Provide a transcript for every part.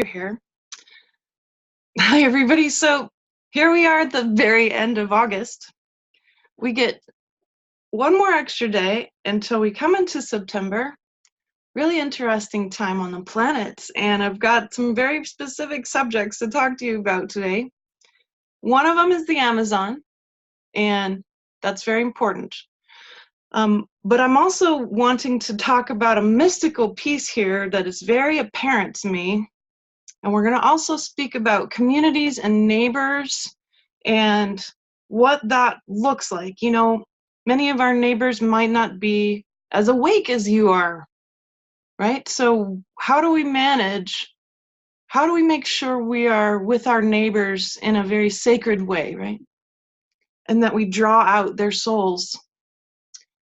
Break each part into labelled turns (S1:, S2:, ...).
S1: you're here. Hi, everybody. So here we are at the very end of August. We get one more extra day until we come into September. Really interesting time on the planet. And I've got some very specific subjects to talk to you about today. One of them is the Amazon, and that's very important. But I'm also wanting to talk about a mystical piece here that is very apparent to me. And we're going to also speak about communities and neighbors and what that looks like. You know, many of our neighbors might not be as awake as you are, right? So how do we manage? How do we make sure we are with our neighbors in a very sacred way, right? And that we draw out their souls.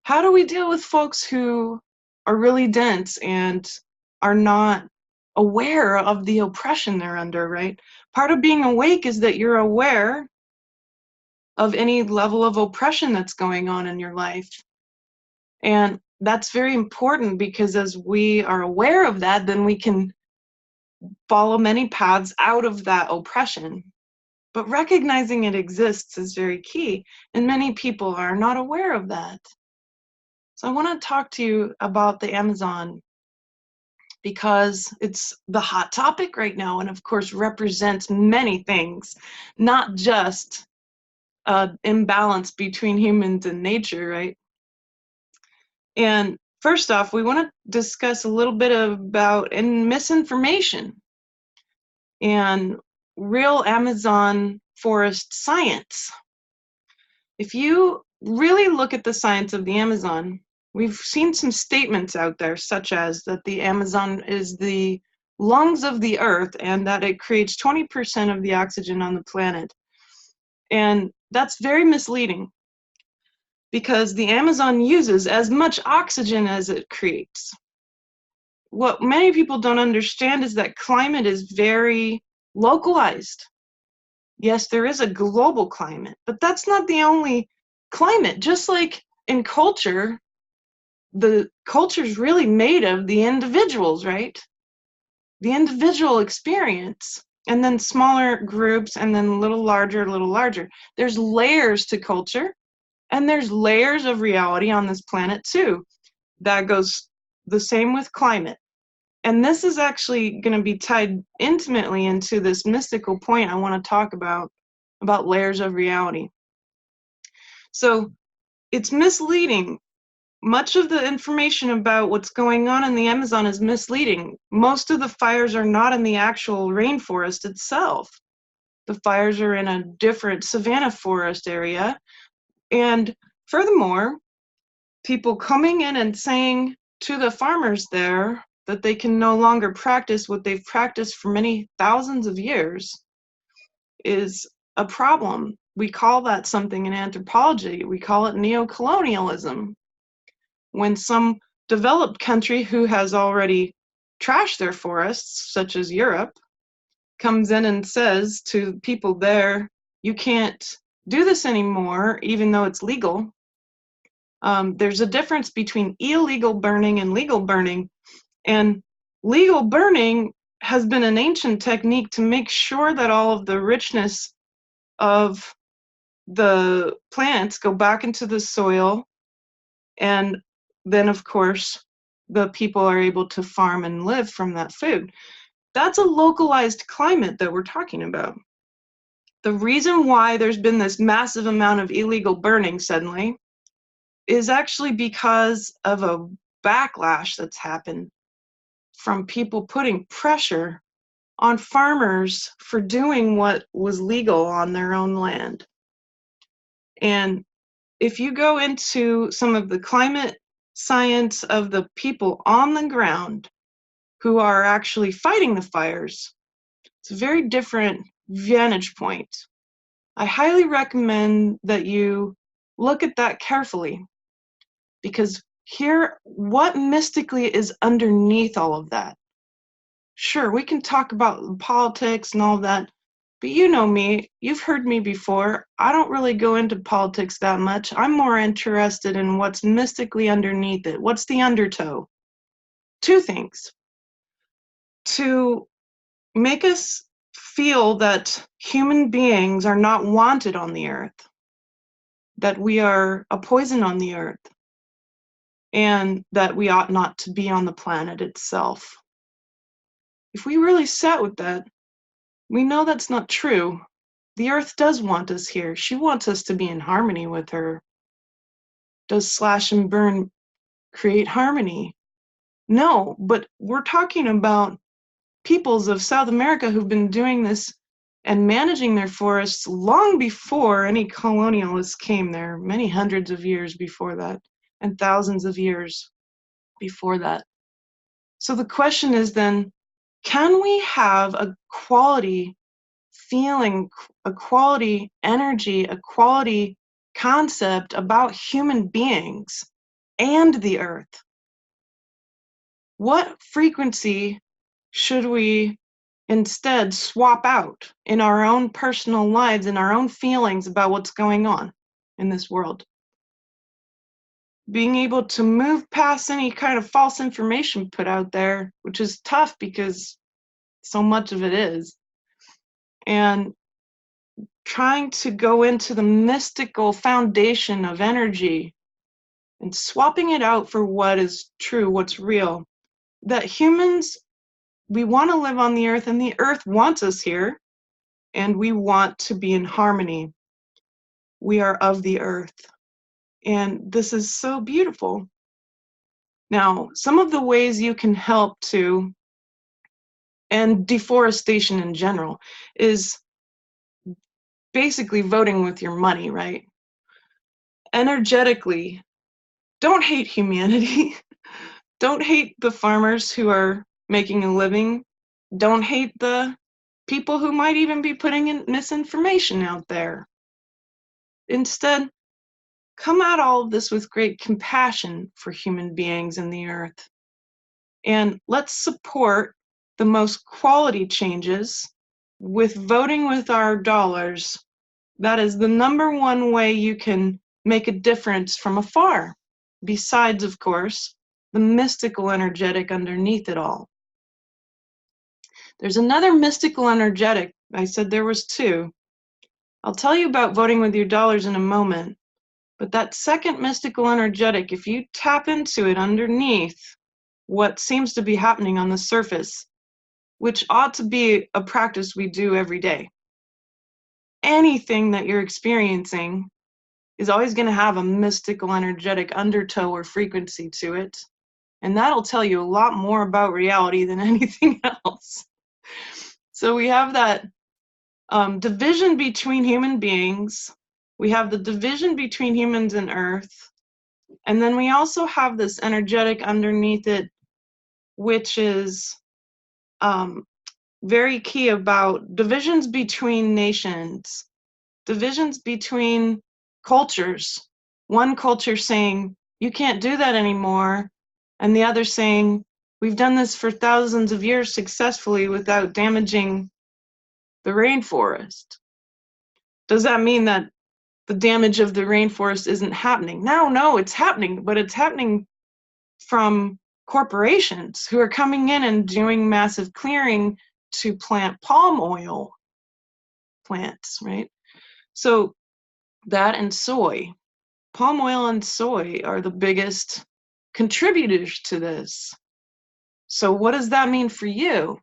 S1: How do we deal with folks who are really dense and are not aware of the oppression they're under, right? Part of being awake is that you're aware of any level of oppression that's going on in your life. And that's very important because as we are aware of that, then we can follow many paths out of that oppression. But recognizing it exists is very key, and many people are not aware of that. So I want to talk to you about the Amazon because it's the hot topic right now and of course represents many things, not just imbalance between humans and nature, right? And first off, we want to discuss a little bit about misinformation and real Amazon forest science. If you really look at the science of the Amazon, we've seen some statements out there, such as that the Amazon is the lungs of the earth and that it creates 20% of the oxygen on the planet. And that's very misleading because the Amazon uses as much oxygen as it creates. What many people don't understand is that climate is very localized. Yes, there is a global climate, but that's not the only climate. Just like in culture, the culture is really made of the individuals, right? The individual experience, and then smaller groups, and then a little larger. There's layers to culture, and there's layers of reality on this planet too. That goes the same with climate. And this is actually going to be tied intimately into this mystical point I want to talk about layers of reality. So it's misleading. Much of the information about what's going on in the Amazon is misleading. Most of the fires are not in the actual rainforest itself. The fires are in a different savanna forest area. And furthermore, people coming in and saying to the farmers there that they can no longer practice what they've practiced for many thousands of years is a problem. We call that something in anthropology. We call it neocolonialism. When some developed country who has already trashed their forests, such as Europe, comes in and says to people there, you can't do this anymore, even though it's legal. There's a difference between illegal burning and legal burning. And legal burning has been an ancient technique to make sure that all of the richness of the plants go back into the soil, and then of course the people are able to farm and live from that food. That's a localized climate that we're talking about. The reason why there's been this massive amount of illegal burning suddenly is actually because of a backlash that's happened from people putting pressure on farmers for doing what was legal on their own land. And if you go into some of the climate science of the people on the ground who are actually fighting the fires, it's a very different vantage point. I highly recommend that you look at that carefully, because here, what mystically is underneath all of that? Sure, we can talk about politics and all of that, but you know me, you've heard me before. I don't really go into politics that much. I'm more interested in what's mystically underneath it. What's the undertow? Two things. To make us feel that human beings are not wanted on the earth, that we are a poison on the earth, and that we ought not to be on the planet itself. If we really sat with that, we know that's not true. The earth does want us here. She wants us to be in harmony with her. Does slash and burn create harmony? No, but we're talking about peoples of South America who've been doing this and managing their forests long before any colonialists came there, many hundreds of years before that, and thousands of years before that. So the question is then, can we have a quality feeling, a quality energy, a quality concept about human beings and the earth? What frequency should we instead swap out in our own personal lives, in our own feelings about what's going on in this world? Being able to move past any kind of false information put out there, which is tough because so much of it is, and trying to go into the mystical foundation of energy and swapping it out for what is true, what's real. That humans, we want to live on the earth, and the earth wants us here, and we want to be in harmony. We are of the earth, and this is so beautiful. Now, some of the ways you can help to, and deforestation in general, is basically voting with your money, right? Energetically, don't hate humanity. Don't hate the farmers who are making a living. Don't hate the people who might even be putting in misinformation out there. Instead, come at all of this with great compassion for human beings and the earth. And let's support the most quality changes with voting with our dollars. That is the number one way you can make a difference from afar, besides, of course, the mystical energetic underneath it all. There's another mystical energetic. I said there was two. I'll tell you about voting with your dollars in a moment. But that second mystical energetic, if you tap into it underneath what seems to be happening on the surface, which ought to be a practice we do every day. Anything that you're experiencing is always going to have a mystical energetic undertow or frequency to it. And that'll tell you a lot more about reality than anything else. So we have that division between human beings. We have the division between humans and earth. And then we also have this energetic underneath it, which is very key about divisions between nations, divisions between cultures. One culture saying, you can't do that anymore, and the other saying, we've done this for thousands of years successfully without damaging the rainforest. Does that mean that the damage of the rainforest isn't happening? No, it's happening, but it's happening from corporations who are coming in and doing massive clearing to plant palm oil plants, right? So that and soy, palm oil and soy are the biggest contributors to this. So what does that mean for you?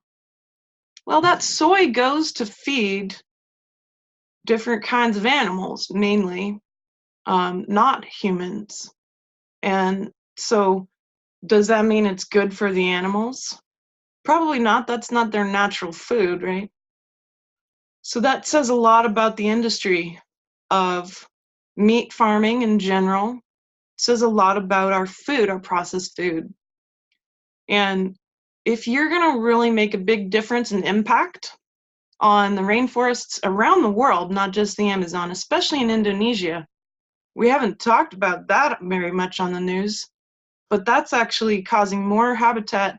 S1: Well, that soy goes to feed different kinds of animals, mainly, not humans. And so does that mean it's good for the animals? Probably not. That's not their natural food, right? So that says a lot about the industry of meat farming in general. It says a lot about our food, our processed food. And if you're going to really make a big difference and impact on the rainforests around the world, not just the Amazon, especially in Indonesia, we haven't talked about that very much on the news, but that's actually causing more habitat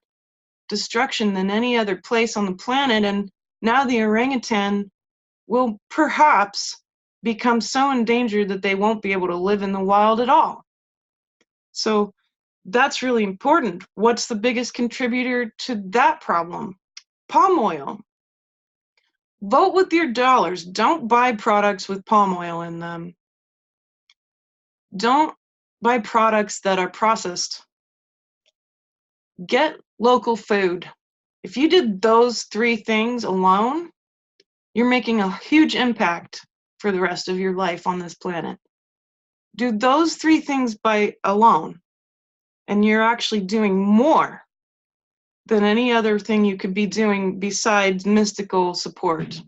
S1: destruction than any other place on the planet. And now the orangutan will perhaps become so endangered that they won't be able to live in the wild at all. So that's really important. What's the biggest contributor to that problem? Palm oil. Vote with your dollars. Don't buy products with palm oil in them. Don't buy products that are processed. Get local food. If you did those 3 things alone, you're making a huge impact for the rest of your life on this planet. Do those 3 things by alone, and you're actually doing more than any other thing you could be doing besides mystical support.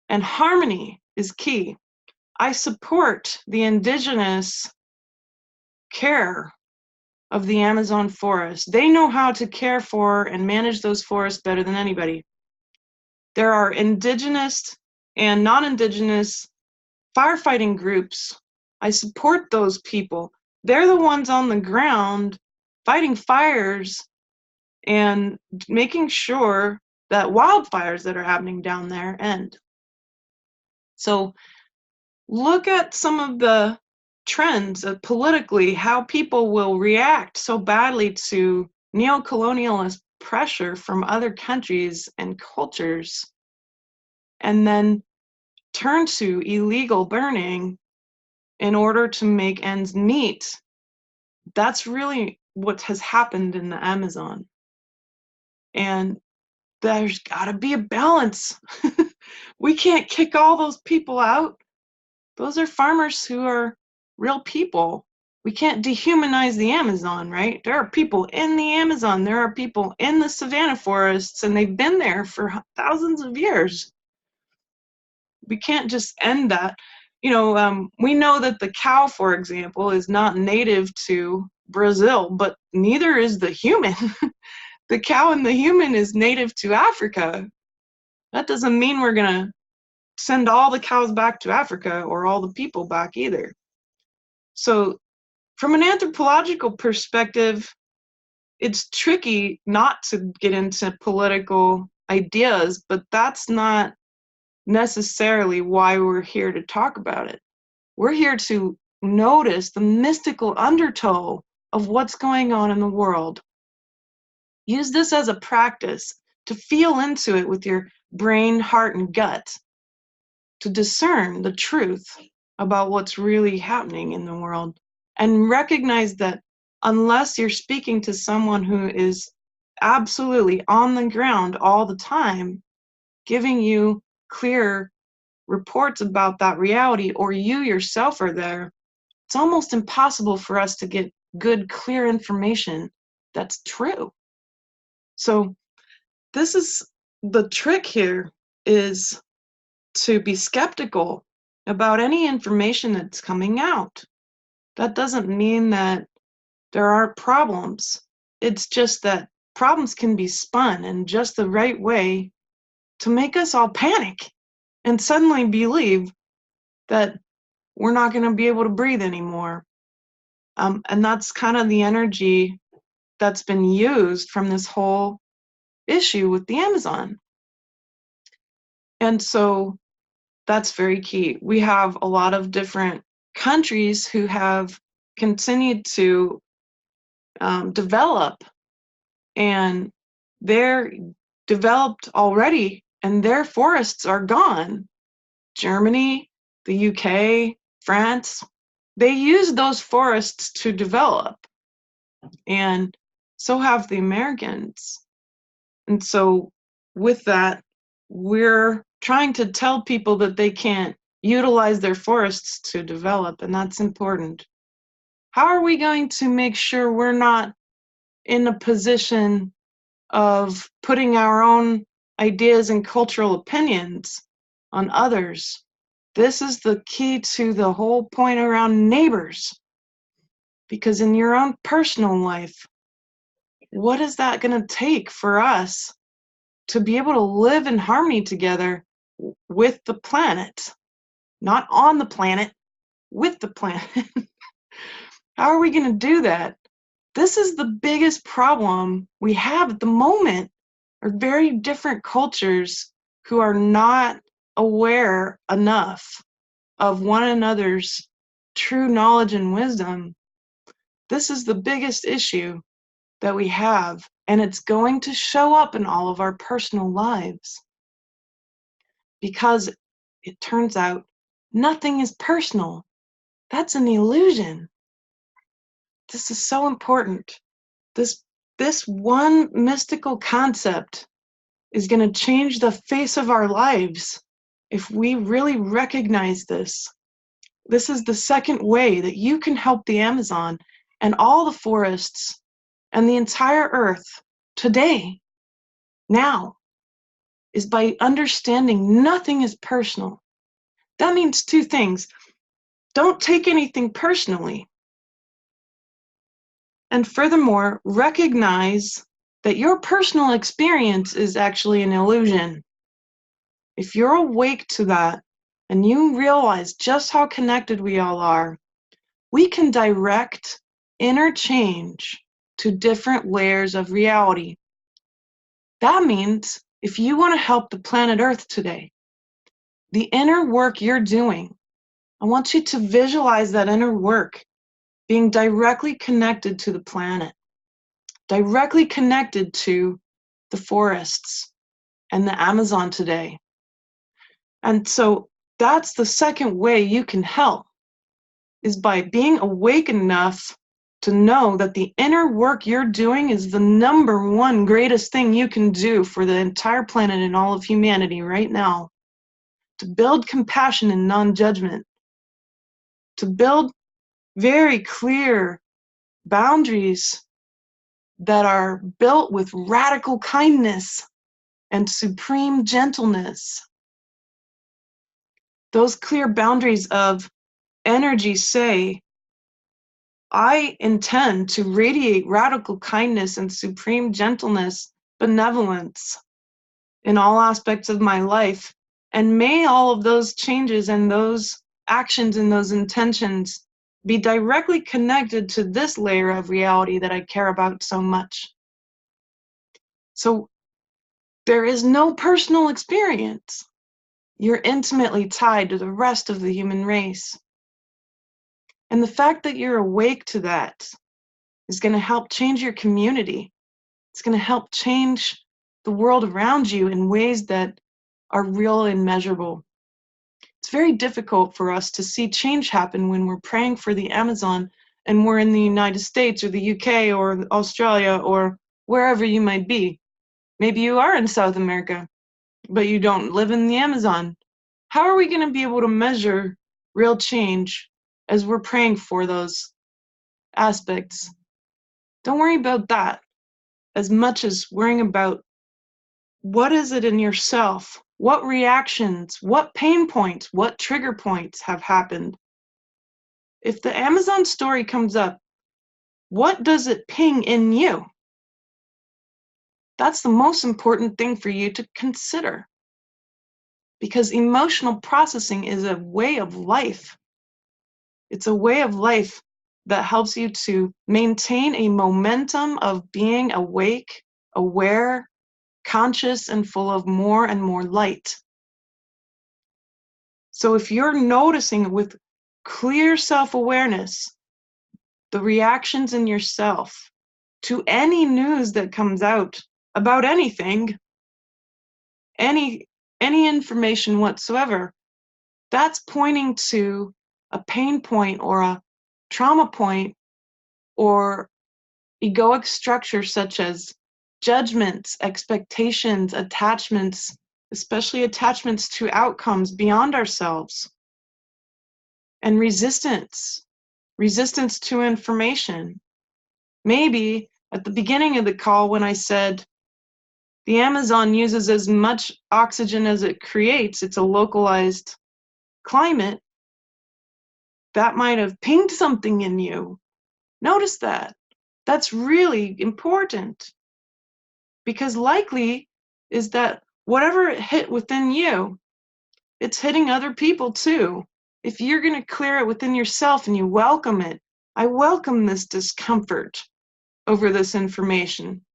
S1: And harmony is key. I support the indigenous care of the Amazon forest. They know how to care for and manage those forests better than anybody. There are indigenous and non-indigenous firefighting groups. I support those people. They're the ones on the ground fighting fires and making sure that wildfires that are happening down there end. So look at some of the trends politically, how people will react so badly to neo-colonialist pressure from other countries and cultures, and then turn to illegal burning in order to make ends meet. That's really what has happened in the Amazon. And there's got to be a balance. We can't kick all those people out. Those are farmers who are real people. We can't dehumanize the Amazon, right? There are people in the Amazon. There are people in the savanna forests, and they've been there for thousands of years. We can't just end that. We know that the cow, for example, is not native to Brazil, but neither is the human. The cow and the human is native to Africa. That doesn't mean we're going to send all the cows back to Africa or all the people back either. So from an anthropological perspective, it's tricky not to get into political ideas, but that's not necessarily why we're here to talk about it. We're here to notice the mystical undertow of what's going on in the world. Use this as a practice to feel into it with your brain, heart, and gut, to discern the truth about what's really happening in the world, and recognize that unless you're speaking to someone who is absolutely on the ground all the time, giving you clear reports about that reality, or you yourself are there, it's almost impossible for us to get good, clear information that's true. So this is the trick here, is to be skeptical about any information that's coming out. That doesn't mean that there aren't problems. It's just that problems can be spun in just the right way to make us all panic and suddenly believe that we're not going to be able to breathe anymore. And that's kind of the energy that's been used from this whole issue with the Amazon. And so that's very key. We have a lot of different countries who have continued to develop, and they're developed already, and their forests are gone. Germany, the UK, France, they use those forests to develop, and so have the Americans. And so with that, we're trying to tell people that they can't utilize their forests to develop, and that's important. How are we going to make sure we're not in a position of putting our own ideas and cultural opinions on others? This is the key to the whole point around neighbors. Because in your own personal life, what is that going to take for us to be able to live in harmony together with the planet? Not on the planet, with the planet. How are we going to do that? This is the biggest problem we have at the moment, are very different cultures who are not aware enough of one another's true knowledge and wisdom. This is the biggest issue that we have, and it's going to show up in all of our personal lives. because it turns out nothing is personal. That's an illusion. This is so important. This one mystical concept is going to change the face of our lives if we really recognize this. This is the second way that you can help the Amazon and all the forests and the entire earth today, now, is by understanding nothing is personal. That means two things. Don't take anything personally. And furthermore, recognize that your personal experience is actually an illusion. If you're awake to that and you realize just how connected we all are, we can direct interchange to different layers of reality. That means if you want to help the planet Earth today, the inner work you're doing, I want you to visualize that inner work being directly connected to the planet, directly connected to the forests and the Amazon today. And so that's the second way you can help, is by being awake enough to know that the inner work you're doing is the number one greatest thing you can do for the entire planet and all of humanity right now. To build compassion and non-judgment, to build very clear boundaries that are built with radical kindness and supreme gentleness. Those clear boundaries of energy say, I intend to radiate radical kindness and supreme gentleness, benevolence in all aspects of my life. And may all of those changes and those actions and those intentions be directly connected to this layer of reality that I care about so much. So there is no personal experience. You're intimately tied to the rest of the human race. And the fact that you're awake to that is going to help change your community. It's going to help change the world around you in ways that are real and measurable. It's very difficult for us to see change happen when we're praying for the Amazon and we're in the United States or the UK or Australia or wherever you might be. Maybe you are in South America, but you don't live in the Amazon. How are we going to be able to measure real change as we're praying for those aspects? Don't worry about that as much as worrying about what is it in yourself, what reactions, what pain points, what trigger points have happened. If the Amazon story comes up, what does it ping in you? That's the most important thing for you to consider, because emotional processing is a way of life. It's a way of life that helps you to maintain a momentum of being awake, aware, conscious, and full of more and more light. So if you're noticing with clear self-awareness the reactions in yourself to any news that comes out about anything, any information whatsoever, that's pointing to a pain point or a trauma point or egoic structure such as judgments, expectations, attachments, especially attachments to outcomes beyond ourselves, and resistance to information. Maybe at the beginning of the call when I said the Amazon uses as much oxygen as it creates, it's a localized climate, that might have pinged something in you. Notice that. That's really important, because likely is that whatever it hit within you, it's hitting other people too. If you're going to clear it within yourself and you welcome it, I welcome this discomfort over this information.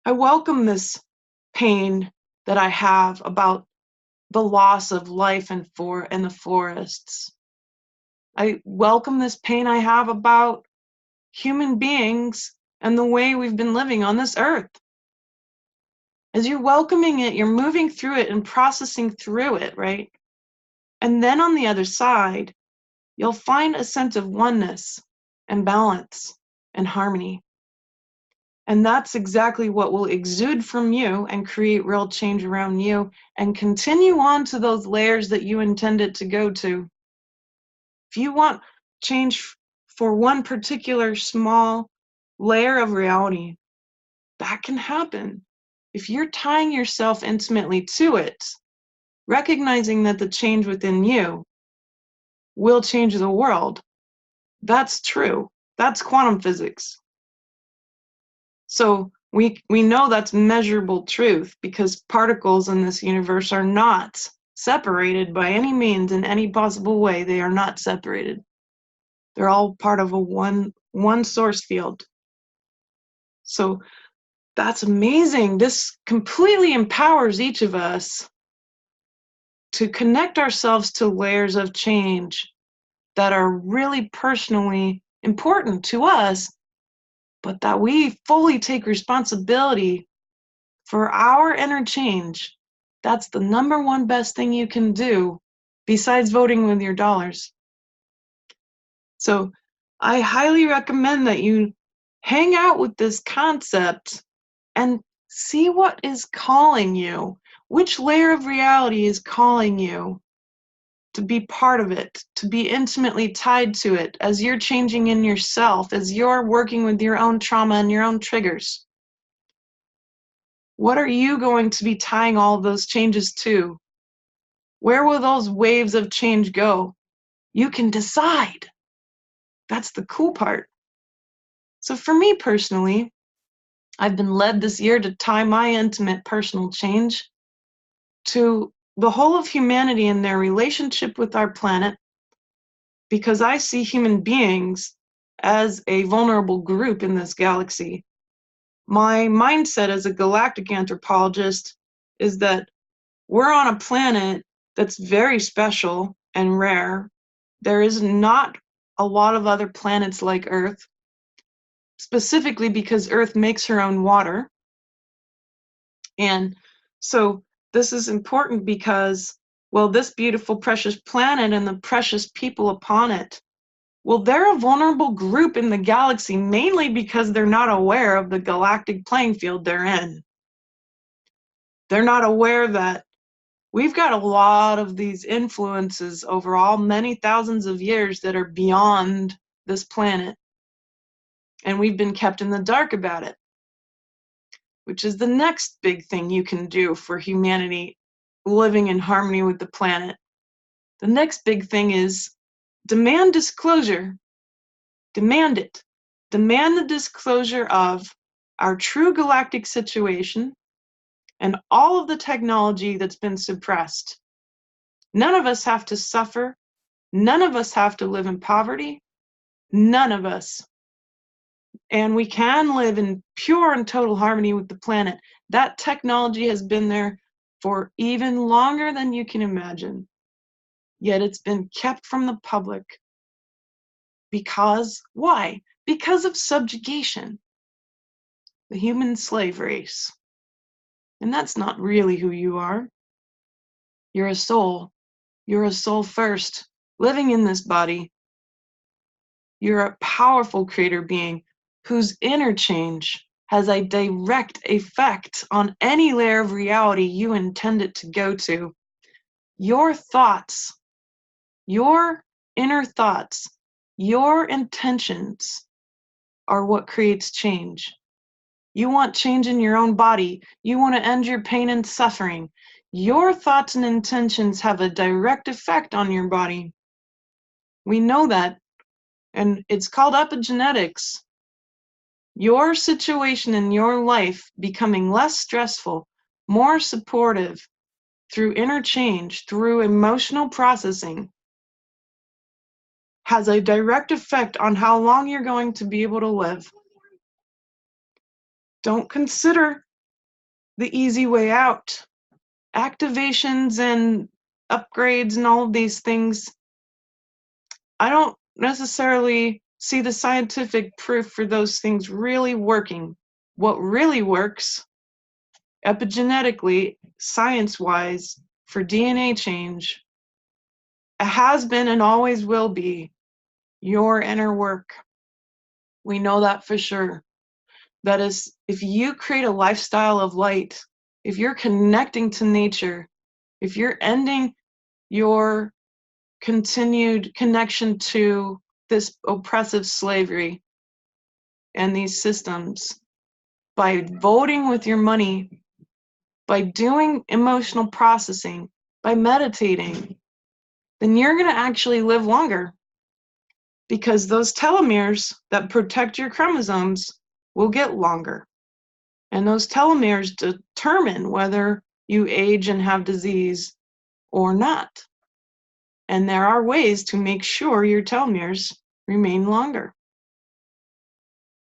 S1: I welcome this pain that I have about the loss of life in the forests. I welcome this pain I have about human beings and the way we've been living on this earth. As you're welcoming it, you're moving through it and processing through it, right? And then on the other side, you'll find a sense of oneness and balance and harmony. And that's exactly what will exude from you and create real change around you and continue on to those layers that you intend it to go to. If you want change for one particular small layer of reality, that can happen. If you're tying yourself intimately to it, recognizing that the change within you will change the world, that's true. That's quantum physics. So we know that's measurable truth because particles in this universe are not separated by any means in any possible way. They are not separated. They're all part of a one source field. So that's amazing. This completely empowers each of us to connect ourselves to layers of change that are really personally important to us, but that we fully take responsibility for our interchange. That's the number one best thing you can do besides voting with your dollars. So I highly recommend that you hang out with this concept and see what is calling you. Which layer of reality is calling you to be part of it, to be intimately tied to it as you're changing in yourself, as you're working with your own trauma and your own triggers? What are you going to be tying all of those changes to? Where will those waves of change go? You can decide. That's the cool part. So for me personally, I've been led this year to tie my intimate personal change to the whole of humanity and their relationship with our planet, because I see human beings as a vulnerable group in this galaxy. My mindset as a galactic anthropologist is that we're on a planet that's very special and rare. There is not a lot of other planets like Earth, specifically because Earth makes her own water. And so this is important because, well, this beautiful, precious planet and the precious people upon it, well, they're a vulnerable group in the galaxy, mainly because they're not aware of the galactic playing field they're in. They're not aware that we've got a lot of these influences over all many thousands of years that are beyond this planet. And we've been kept in the dark about it, which is the next big thing you can do for humanity living in harmony with the planet. The next big thing is demand disclosure. Demand it. Demand the disclosure of our true galactic situation and all of the technology that's been suppressed. None of us have to suffer. None of us have to live in poverty. None of us. And we can live in pure and total harmony with the planet. That technology has been there for even longer than you can imagine. Yet it's been kept from the public. Because, why? Because of subjugation. The human slave race. And that's not really who you are. You're a soul. You're a soul first, living in this body. You're a powerful creator being whose interchange has a direct effect on any layer of reality you intend it to go to. Your thoughts, your inner thoughts, your intentions are what creates change. You want change in your own body. You want to end your pain and suffering. Your thoughts and intentions have a direct effect on your body. We know that, and it's called epigenetics. Your situation in your life becoming less stressful, more supportive through interchange, through emotional processing, has a direct effect on how long you're going to be able to live. Don't consider the easy way out. Activations and upgrades and all of these things, I don't necessarily see the scientific proof for those things really working. What really works epigenetically, science-wise, for DNA change, it has been and always will be your inner work. We know that for sure. That is, if you create a lifestyle of light, if you're connecting to nature, if you're ending your continued connection to this oppressive slavery and these systems by voting with your money, by doing emotional processing, by meditating, then you're going to actually live longer, because those telomeres that protect your chromosomes will get longer. And those telomeres determine whether you age and have disease or not. And there are ways to make sure your telomeres remain longer.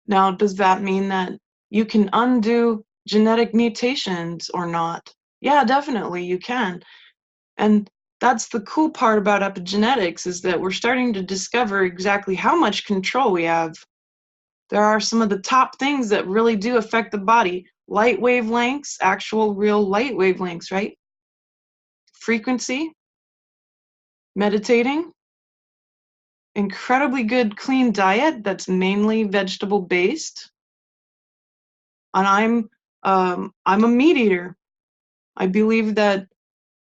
S1: Now, does that mean that you can undo genetic mutations or not? Yeah, definitely you can. And that's the cool part about epigenetics, is that we're starting to discover exactly how much control we have. There are some of the top things that really do affect the body. Light wavelengths, actual real light wavelengths, right? Frequency, meditating, incredibly good clean diet that's mainly vegetable based. And I'm a meat eater. I believe that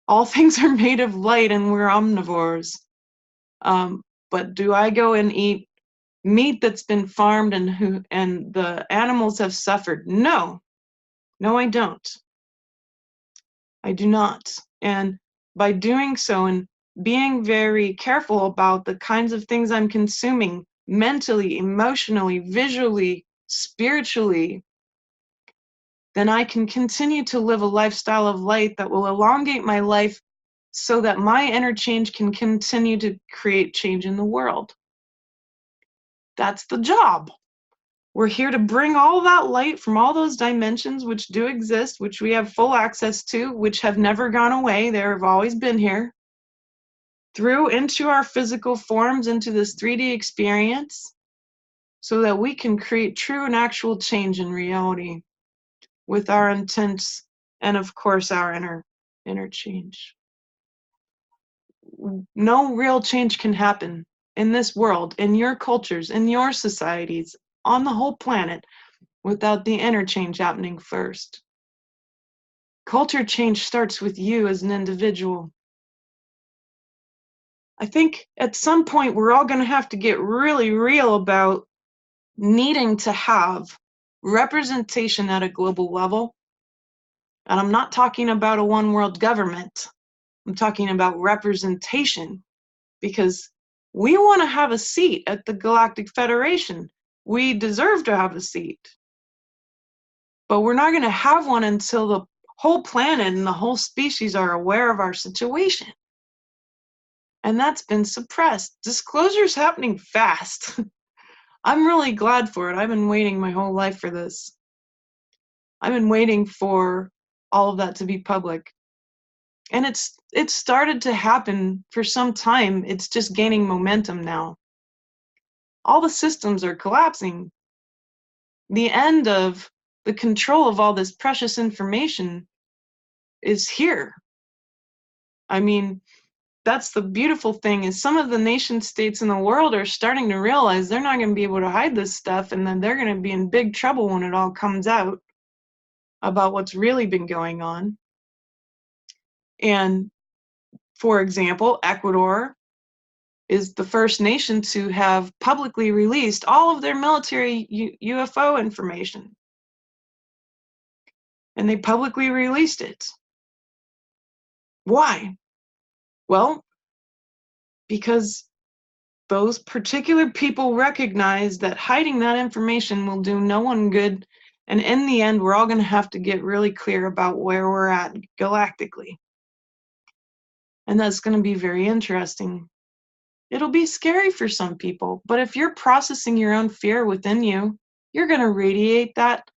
S1: all things are made of light and we're omnivores. But do I go and eat meat that's been farmed and the animals have suffered? No, I don't. I do not. And by doing so and being very careful about the kinds of things I'm consuming mentally, emotionally, visually, spiritually, then I can continue to live a lifestyle of light that will elongate my life so that my interchange can continue to create change in the world. That's the job. We're here to bring all that light from all those dimensions which do exist, which we have full access to, which have never gone away. They have always been here, through into our physical forms, into this 3D experience, so that we can create true and actual change in reality with our intents and, of course, our interchange. No real change can happen in this world, in your cultures, in your societies, on the whole planet, without the interchange happening first. Culture change starts with you as an individual. I think at some point we're all going to have to get really real about needing to have representation at a global level. And I'm not talking about a one world government. I'm talking about representation, because we want to have a seat at the Galactic Federation. We deserve to have a seat. But we're not going to have one until the whole planet and the whole species are aware of our situation. And that's been suppressed. Disclosure's happening fast. I'm really glad for it. I've been waiting my whole life for this. I've been waiting for all of that to be public. And it's started to happen for some time. It's just gaining momentum now. All the systems are collapsing. The end of the control of all this precious information is here. I mean, that's the beautiful thing, is some of the nation states in the world are starting to realize they're not going to be able to hide this stuff, and then they're going to be in big trouble when it all comes out about what's really been going on. And for example, Ecuador is the first nation to have publicly released all of their military UFO information. And they publicly released it. Why? Well, because those particular people recognize that hiding that information will do no one good, and in the end, we're all going to have to get really clear about where we're at galactically. And that's going to be very interesting. It'll be scary for some people, but if you're processing your own fear within you, you're going to radiate that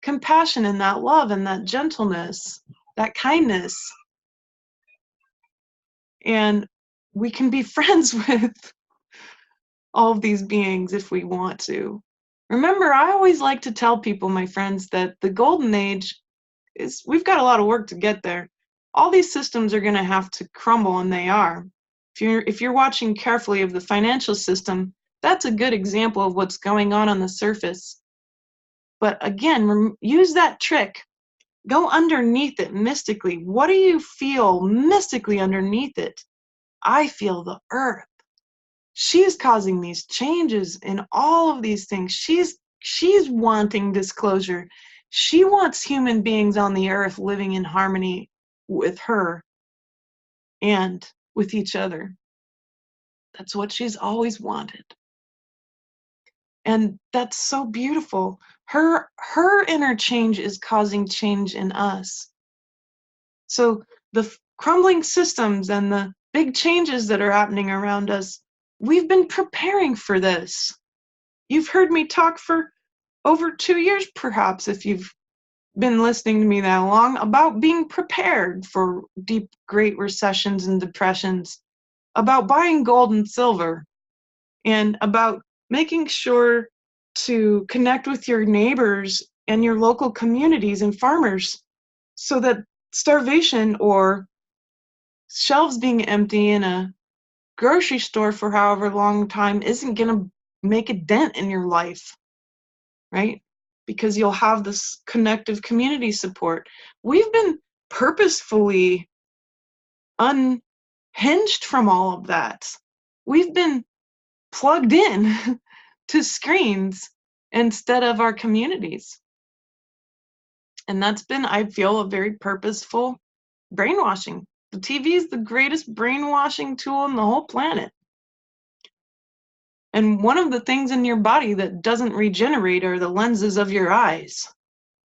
S1: compassion and that love and that gentleness, that kindness. And we can be friends with all of these beings if we want to. Remember, I always like to tell people, my friends, that the golden age we've got a lot of work to get there. All these systems are going to have to crumble, and they are. If you're watching carefully of the financial system, that's a good example of what's going on the surface. But again, use that trick. Go underneath it mystically. What do you feel mystically underneath it? I feel the earth. She's causing these changes in all of these things. She's wanting disclosure. She wants human beings on the earth living in harmony with her and with each other. That's what she's always wanted. And that's so beautiful. Her interchange is causing change in us. So the crumbling systems and the big changes that are happening around us, we've been preparing for this. You've heard me talk for over 2 years, perhaps, if you've been listening to me that long, about being prepared for deep, great recessions and depressions, about buying gold and silver, and about making sure to connect with your neighbors and your local communities and farmers so that starvation or shelves being empty in a grocery store for however long time isn't going to make a dent in your life, right? Because you'll have this connective community support. We've been purposefully unhinged from all of that. We've been plugged in to screens instead of our communities. And that's been, I feel, a very purposeful brainwashing. The TV is the greatest brainwashing tool on the whole planet. And one of the things in your body that doesn't regenerate are the lenses of your eyes.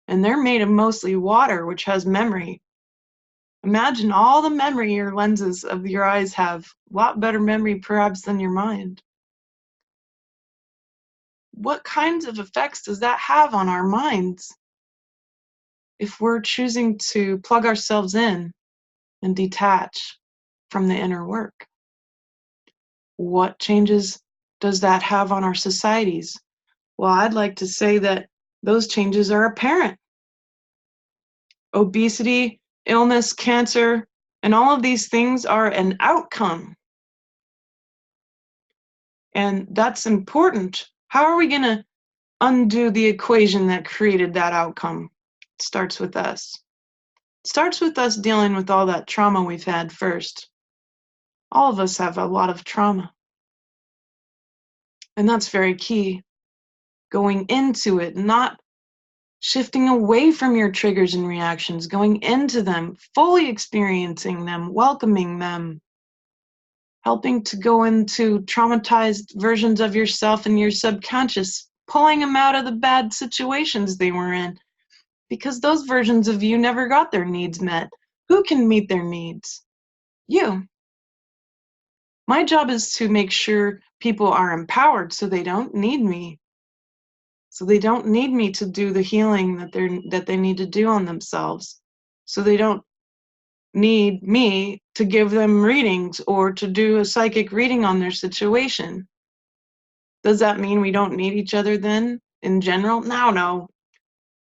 S1: And they're made of mostly water, which has memory. Imagine all the memory your lenses of your eyes have. A lot better memory, perhaps, than your mind. What kinds of effects does that have on our minds if we're choosing to plug ourselves in and detach from the inner work? What changes does that have on our societies? Well, I'd like to say that those changes are apparent. Obesity, illness, cancer, and all of these things are an outcome. And that's important. How are we going to undo the equation that created that outcome? It starts with us. It starts with us dealing with all that trauma we've had first. All of us have a lot of trauma. And that's very key. Going into it, not shifting away from your triggers and reactions, going into them, fully experiencing them, welcoming them, helping to go into traumatized versions of yourself and your subconscious, pulling them out of the bad situations they were in, because those versions of you never got their needs met. Who can meet their needs? You. My job is to make sure people are empowered so they don't need me. So they don't need me to do the healing that they need to do on themselves. So they don't need me to give them readings or to do a psychic reading on their situation. Does that mean we don't need each other then in general? No.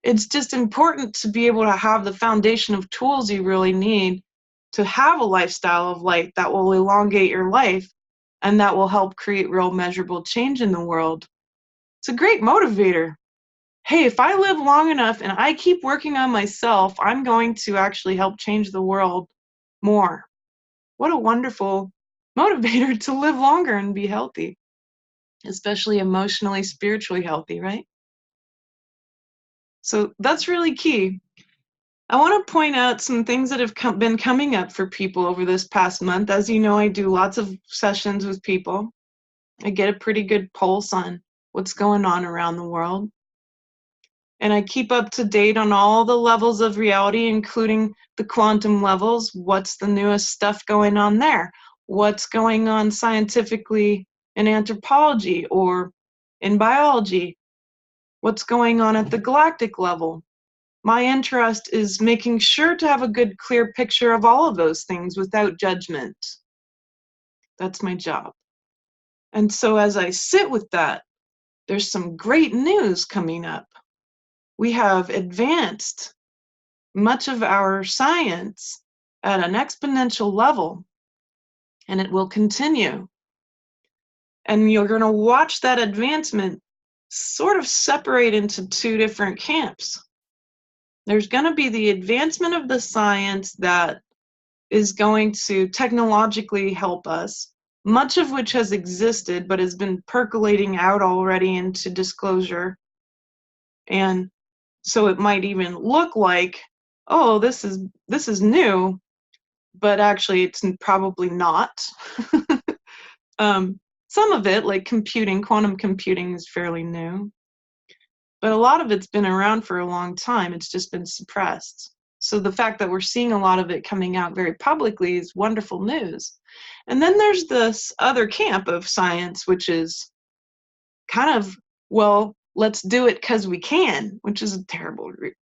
S1: It's just important to be able to have the foundation of tools you really need to have a lifestyle of light that will elongate your life and that will help create real measurable change in the world. It's a great motivator. Hey, if I live long enough and I keep working on myself, I'm going to actually help change the world more. What a wonderful motivator to live longer and be healthy, especially emotionally, spiritually healthy, right? So that's really key. I want to point out some things that have been coming up for people over this past month. As you know, I do lots of sessions with people. I get a pretty good pulse on what's going on around the world. And I keep up to date on all the levels of reality, including the quantum levels. What's the newest stuff going on there? What's going on scientifically in anthropology or in biology? What's going on at the galactic level? My interest is making sure to have a good, clear picture of all of those things without judgment. That's my job. And so as I sit with that, there's some great news coming up. We have advanced much of our science at an exponential level, and it will continue. And you're going to watch that advancement sort of separate into two different camps. There's going to be the advancement of the science that is going to technologically help us, much of which has existed but has been percolating out already into disclosure. And so it might even look like, oh, this is new, but actually it's probably not. Some of it, like computing, quantum computing, is fairly new, but a lot of it's been around for a long time. It's just been suppressed. So the fact that we're seeing a lot of it coming out very publicly is wonderful news. And then there's this other camp of science, which is kind of, well, let's do it because we can, which is a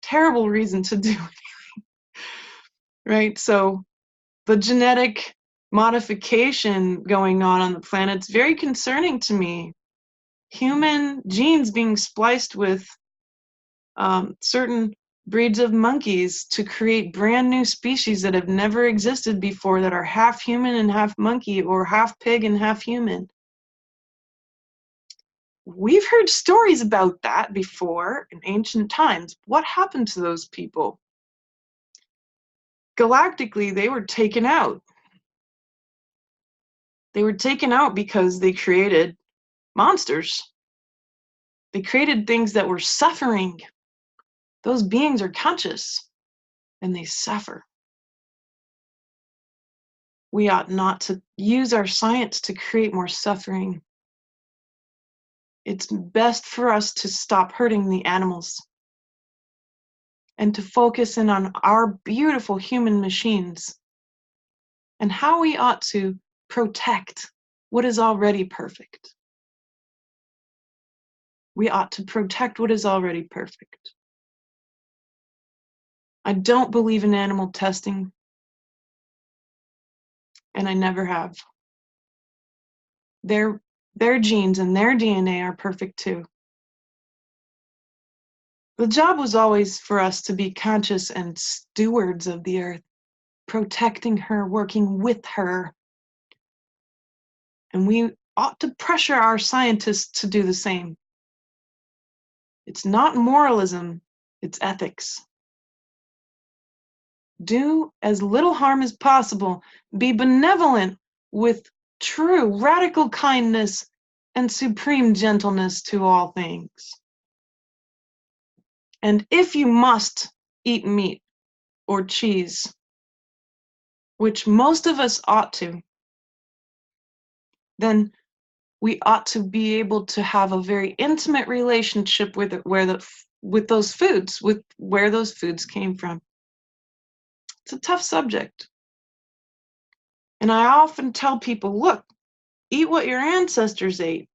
S1: terrible reason to do it, right? So the genetic modification going on the planet is very concerning to me. Human genes being spliced with certain breeds of monkeys to create brand new species that have never existed before, that are half human and half monkey, or half pig and half human. We've heard stories about that before in ancient times. What happened to those people? Galactically, they were taken out. They were taken out because they created monsters. They created things that were suffering. Those beings are conscious, and they suffer. We ought not to use our science to create more suffering. It's best for us to stop hurting the animals and to focus in on our beautiful human machines and how we ought to protect what is already perfect. We ought to protect what is already perfect. I don't believe in animal testing, and I never have. Their genes and their DNA are perfect too. The job was always for us to be conscious and stewards of the earth, protecting her, working with her. And we ought to pressure our scientists to do the same. It's not moralism, it's ethics. Do as little harm as possible. Be benevolent with true radical kindness and supreme gentleness to all things. And if you must eat meat or cheese, which most of us ought to, then we ought to be able to have a very intimate relationship with it, with those foods, with where those foods came from. It's a tough subject. And I often tell people, look, eat what your ancestors ate.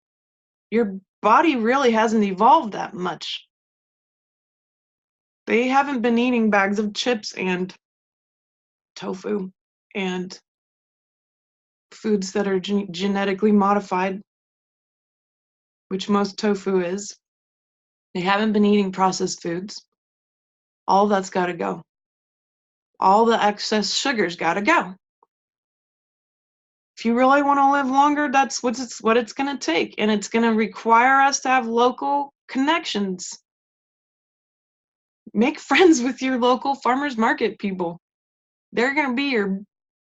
S1: Your body really hasn't evolved that much. They haven't been eating bags of chips and tofu and foods that are genetically modified, which most tofu is. They haven't been eating processed foods. All that's got to go. All the excess sugar's got to go. If you really want to live longer, that's what it's going to take. And it's going to require us to have local connections. Make friends with your local farmers market people. They're going to be your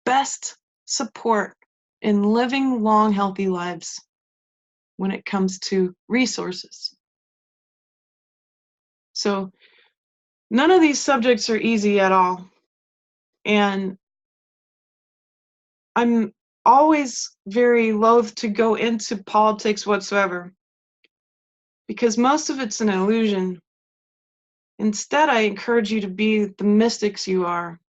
S1: best support in living long, healthy lives when it comes to resources. So none of these subjects are easy at all. And I'm always very loath to go into politics whatsoever, because most of it's an illusion. Instead, I encourage you to be the mystics you are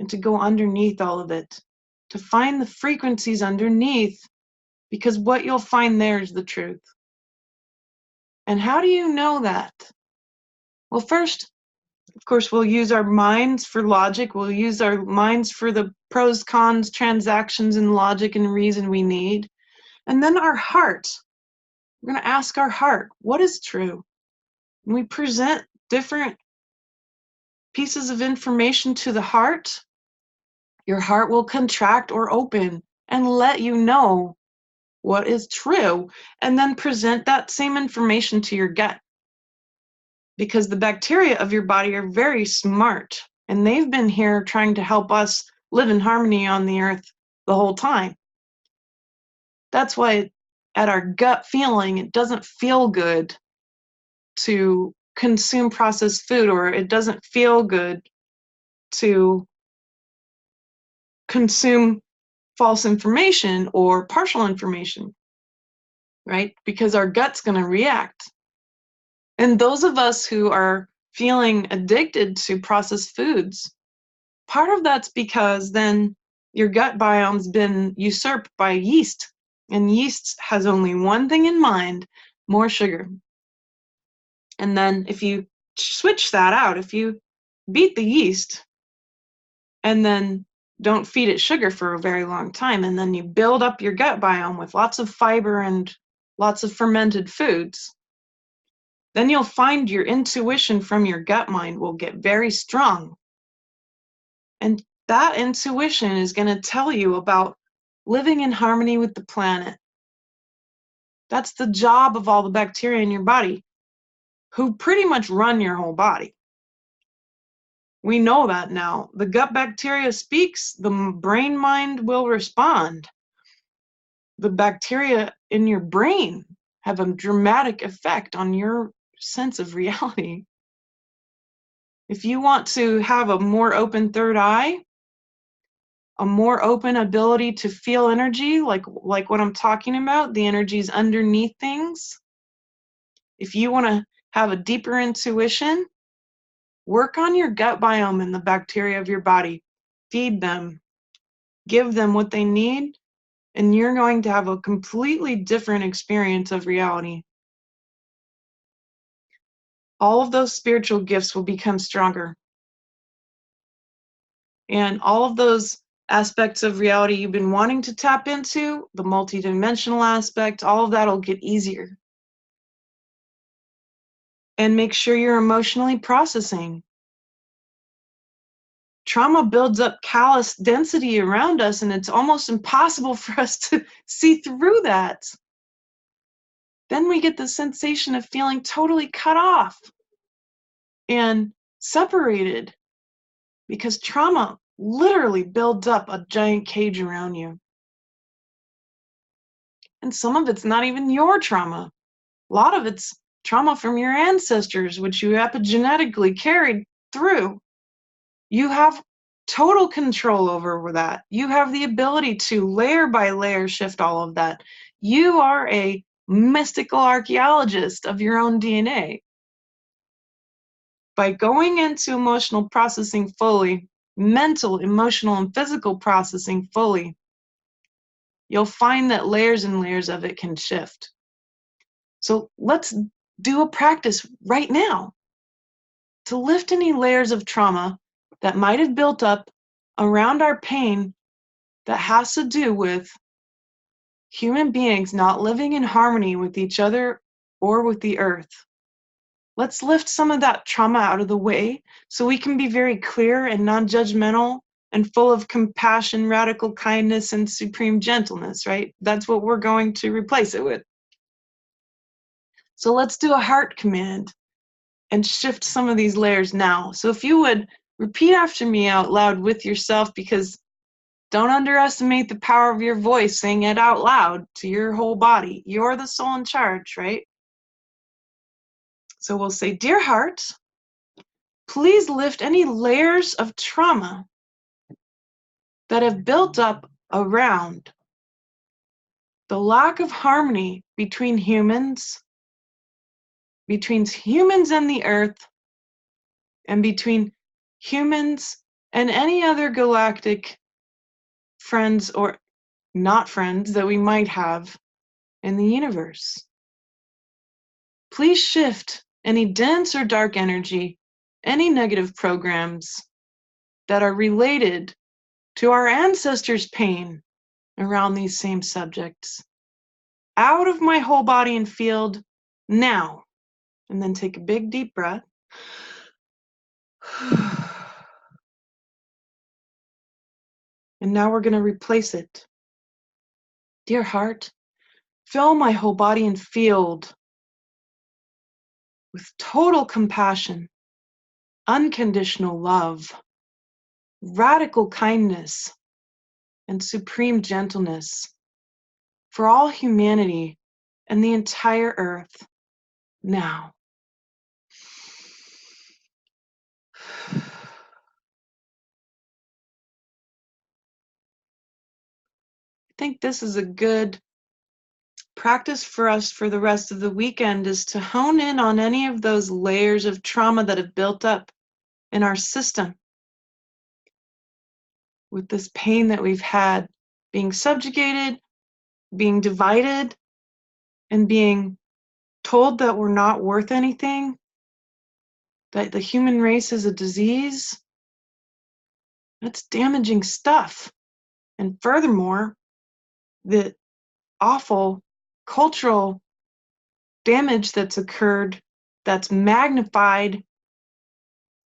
S1: and to go underneath all of it, to find the frequencies underneath, because what you'll find there is the truth. And how do you know that? Well, first, of course, we'll use our minds for logic. We'll use our minds for the pros, cons, transactions, and logic and reason we need. And then our heart. We're going to ask our heart, what is true? And we present different pieces of information to the heart, your heart will contract or open and let you know what is true, and then present that same information to your gut. Because the bacteria of your body are very smart, and they've been here trying to help us live in harmony on the earth the whole time. That's why at our gut feeling, it doesn't feel good to consume processed food, or it doesn't feel good to consume false information or partial information, right? Because our gut's going to react. And those of us who are feeling addicted to processed foods, part of that's because then your gut biome's been usurped by yeast, and yeast has only one thing in mind: more sugar. And then if you switch that out, if you beat the yeast and then don't feed it sugar for a very long time, and then you build up your gut biome with lots of fiber and lots of fermented foods, then you'll find your intuition from your gut mind will get very strong. And that intuition is going to tell you about living in harmony with the planet. That's the job of all the bacteria in your body, who pretty much run your whole body. We know that now. The gut bacteria speaks, the brain mind will respond. The bacteria in your brain have a dramatic effect on your sense of reality. If you want to have a more open third eye, a more open ability to feel energy, like what I'm talking about, the energies underneath things. If you want to have a deeper intuition, work on your gut biome and the bacteria of your body. Feed them, give them what they need, and you're going to have a completely different experience of reality. All of those spiritual gifts will become stronger. And all of those aspects of reality you've been wanting to tap into, the multidimensional aspect, all of that will get easier. And make sure you're emotionally processing. Trauma builds up callus density around us, and it's almost impossible for us to see through that. Then we get the sensation of feeling totally cut off and separated, because trauma literally builds up a giant cage around you. And some of it's not even your trauma. A lot of it's trauma from your ancestors, which you epigenetically carried through. You have total control over that. You have the ability to layer by layer shift all of that. You are a mystical archaeologist of your own DNA. By going into emotional processing fully, mental, emotional, and physical processing fully, you'll find that layers and layers of it can shift. So let's do a practice right now to lift any layers of trauma that might have built up around our pain that has to do with human beings not living in harmony with each other or with the earth. Let's lift some of that trauma out of the way so we can be very clear and non-judgmental and full of compassion, radical kindness, and supreme gentleness, right? That's what we're going to replace it with. So let's do a heart command and shift some of these layers now. So if you would repeat after me out loud with yourself, because don't underestimate the power of your voice, saying it out loud to your whole body. You're the soul in charge, right? So we'll say, dear heart, please lift any layers of trauma that have built up around the lack of harmony between humans and the earth, and between humans and any other galactic friends or not friends that we might have in the universe. Please shift any dense or dark energy, any negative programs that are related to our ancestors' pain around these same subjects out of my whole body and field now. And then take a big deep breath. And now we're going to replace it. Dear heart, fill my whole body and field with total compassion, unconditional love, radical kindness, and supreme gentleness for all humanity and the entire earth now. I think this is a good practice for us for the rest of the weekend, is to hone in on any of those layers of trauma that have built up in our system with this pain that we've had, being subjugated, being divided, and being told that we're not worth anything, that the human race is a disease. That's damaging stuff. And furthermore, the awful cultural damage that's occurred, that's magnified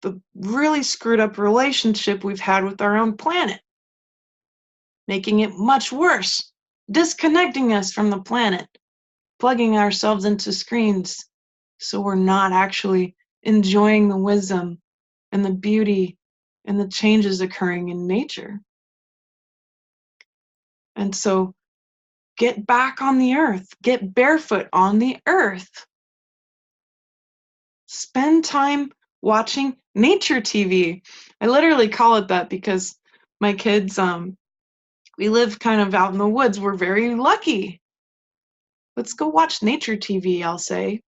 S1: the really screwed up relationship we've had with our own planet, making it much worse, disconnecting us from the planet, plugging ourselves into screens so we're not actually enjoying the wisdom and the beauty and the changes occurring in nature. And so get back on the earth, get barefoot on the earth. Spend time watching nature TV. I literally call it that because my kids, we live kind of out in the woods. We're very lucky. Let's go watch nature TV, I'll say.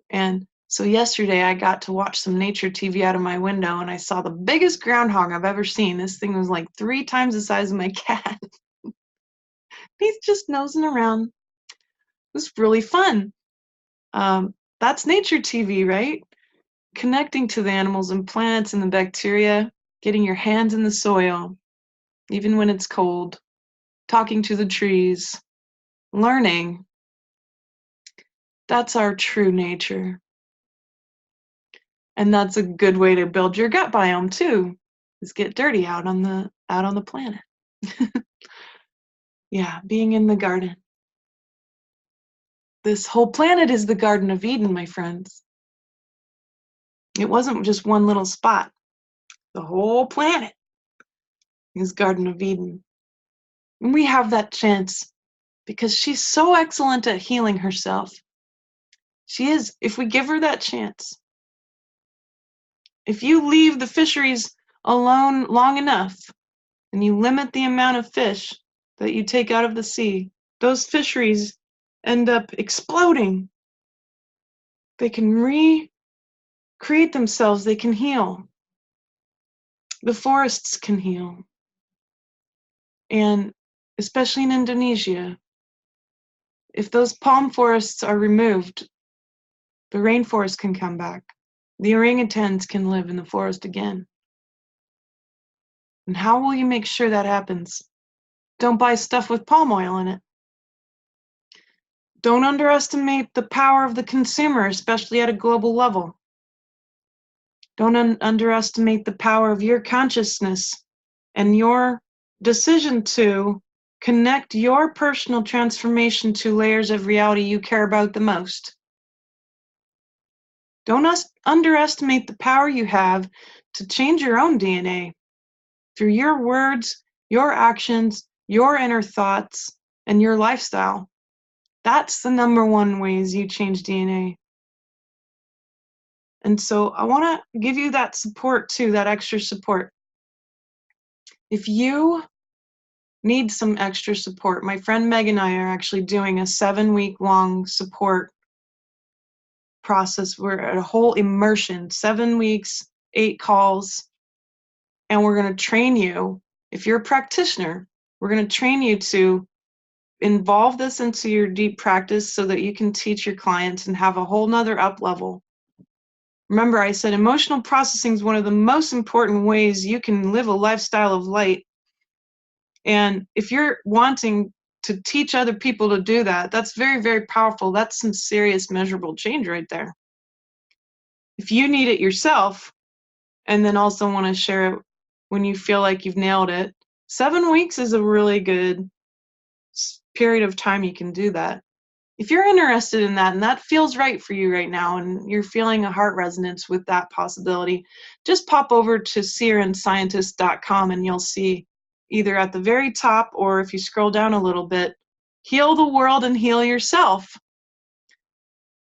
S1: And so yesterday I got to watch some nature TV out of my window, and I saw the biggest groundhog I've ever seen. This thing was like 3 times the size of my cat. He's just nosing around. It was really fun. That's nature TV, right? Connecting to the animals and plants and the bacteria, getting your hands in the soil, even when it's cold, talking to the trees, learning. That's our true nature. And that's a good way to build your gut biome too, is get dirty out on the planet. Yeah, being in the garden. This whole planet is the Garden of Eden, my friends. It wasn't just one little spot. The whole planet is Garden of Eden. And we have that chance because she's so excellent at healing herself. She is, if we give her that chance. If you leave the fisheries alone long enough and you limit the amount of fish that you take out of the sea, those fisheries end up exploding. They can recreate themselves, they can heal. The forests can heal. And especially in Indonesia, if those palm forests are removed, the rainforest can come back. The orangutans can live in the forest again. And how will you make sure that happens? Don't buy stuff with palm oil in it. Don't underestimate the power of the consumer, especially at a global level. Don't underestimate the power of your consciousness and your decision to connect your personal transformation to layers of reality you care about the most. Don't underestimate the power you have to change your own DNA through your words, your actions, your inner thoughts, and your lifestyle. That's the #1 ways you change DNA. And so I want to give you that support too, that extra support. If you need some extra support, my friend Meg and I are actually doing a 7-week-long support process. We're at a whole immersion, 7 weeks, 8 calls, and we're going to train you. If you're a practitioner, we're going to train you to involve this into your deep practice so that you can teach your clients and have a whole nother up level. Remember, I said emotional processing is one of the most important ways you can live a lifestyle of light. And if you're wanting to teach other people to do that, that's very, very powerful. That's some serious measurable change right there. If you need it yourself, and then also want to share it when you feel like you've nailed it, 7 weeks is a really good period of time you can do that. If you're interested in that and that feels right for you right now and you're feeling a heart resonance with that possibility, just pop over to seerandscientist.com and you'll see either at the very top or if you scroll down a little bit, heal the world and heal yourself.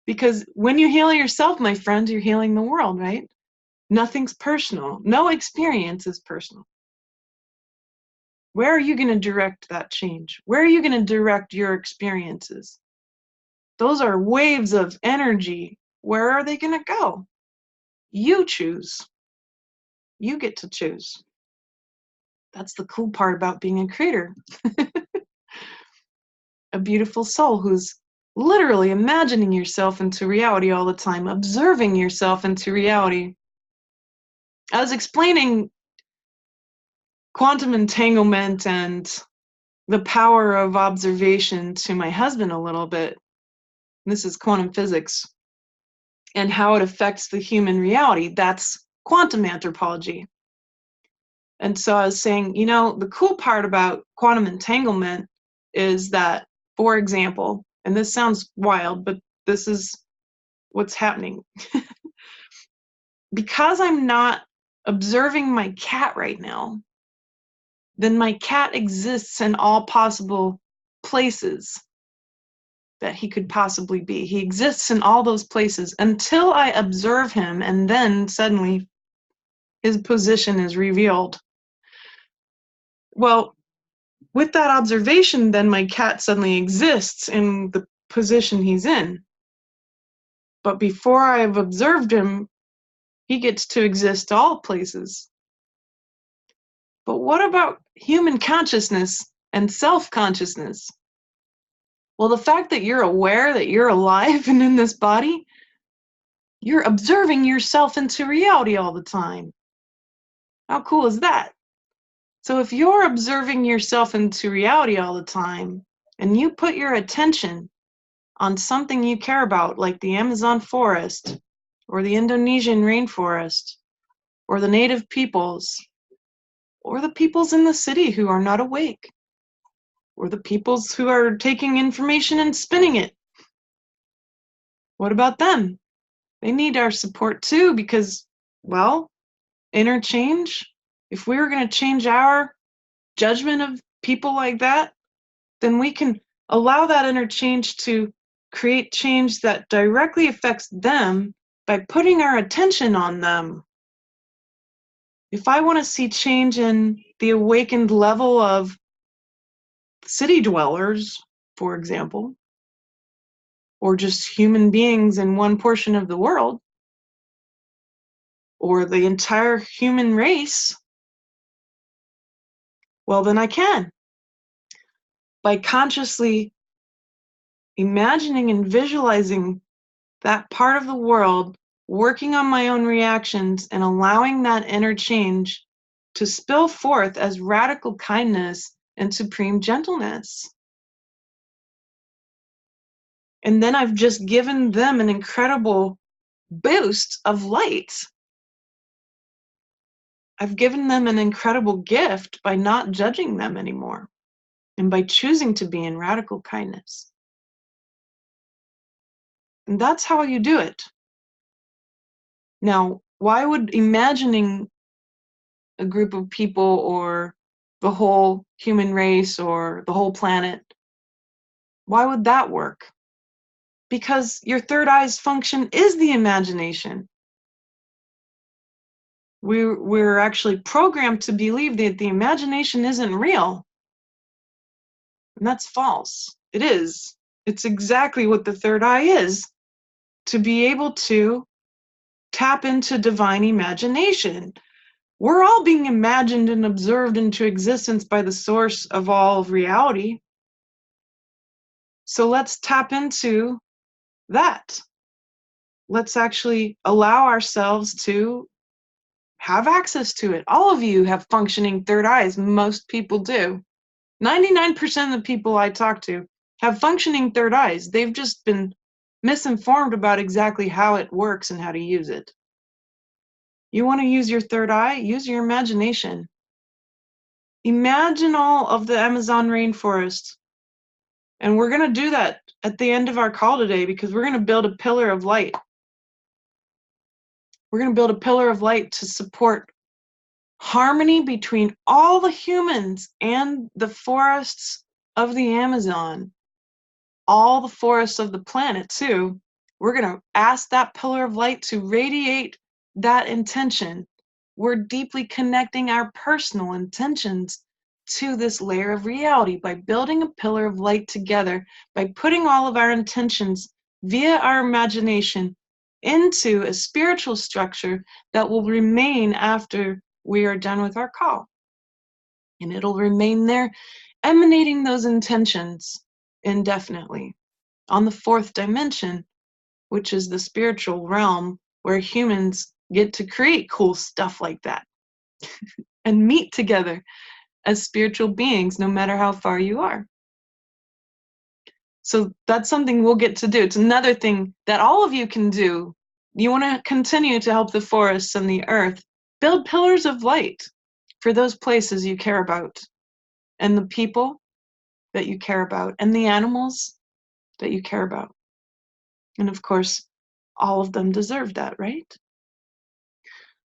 S1: Because when you heal yourself, my friends, you're healing the world, right? Nothing's personal. No experience is personal. Where are you going to direct that change? Where are you going to direct your experiences? Those are waves of energy. Where are they going to go? You choose. You get to choose. That's the cool part about being a creator. A beautiful soul who's literally imagining yourself into reality all the time, observing yourself into reality. I was explaining quantum entanglement and the power of observation to my husband a little bit. This is quantum physics and how it affects the human reality. That's quantum anthropology. And so I was saying, you know, the cool part about quantum entanglement is that, for example, and this sounds wild, but this is what's happening. Because I'm not observing my cat right now, then my cat exists in all possible places that he could possibly be. He exists in all those places until I observe him, and then suddenly his position is revealed. Well, with that observation, then my cat suddenly exists in the position he's in. But before I've observed him, he gets to exist all places. But what about human consciousness and self-consciousness? Well, the fact that you're aware that you're alive and in this body, you're observing yourself into reality all the time. How cool is that? So if you're observing yourself into reality all the time, and you put your attention on something you care about, like the Amazon forest, or the Indonesian rainforest, or the native peoples, or the peoples in the city who are not awake, or the peoples who are taking information and spinning it. What about them? They need our support too because, well, interchange, if we were going to change our judgment of people like that, then we can allow that interchange to create change that directly affects them by putting our attention on them. If I want to see change in the awakened level of city dwellers, for example, or just human beings in one portion of the world, or the entire human race, well, then I can. By consciously imagining and visualizing that part of the world, working on my own reactions, and allowing that interchange to spill forth as radical kindness and supreme gentleness. And then I've just given them an incredible boost of light. I've given them an incredible gift by not judging them anymore and by choosing to be in radical kindness. And that's how you do it. Now, why would imagining a group of people or the whole human race or the whole planet, why would that work? Because your third eye's function is the imagination. We're actually programmed to believe that the imagination isn't real. And that's false. It is. It's exactly what the third eye is. To be able to tap into divine imagination. We're all being imagined and observed into existence by the source of all of reality. So let's tap into that. Let's actually allow ourselves to have access to it. All of you have functioning third eyes. Most people do. 99% of the people I talk to have functioning third eyes. They've just been misinformed about exactly how it works and how to use it. You want to use your third eye? Use your imagination. Imagine all of the Amazon rainforest. And we're going to do that at the end of our call today, because we're going to build a pillar of light. We're going to build a pillar of light to support harmony between all the humans and the forests of the Amazon, all the forests of the planet too. We're going to ask that pillar of light to radiate that intention. We're deeply connecting our personal intentions to this layer of reality by building a pillar of light together, by putting all of our intentions via our imagination into a spiritual structure that will remain after we are done with our call. And it'll remain there, emanating those intentions indefinitely on the fourth dimension, which is the spiritual realm where humans get to create cool stuff like that and meet together as spiritual beings, no matter how far you are. So that's something we'll get to do. It's another thing that all of you can do. You want to continue to help the forests and the earth, build pillars of light for those places you care about, and the people that you care about, and the animals that you care about. And of course, all of them deserve that, right?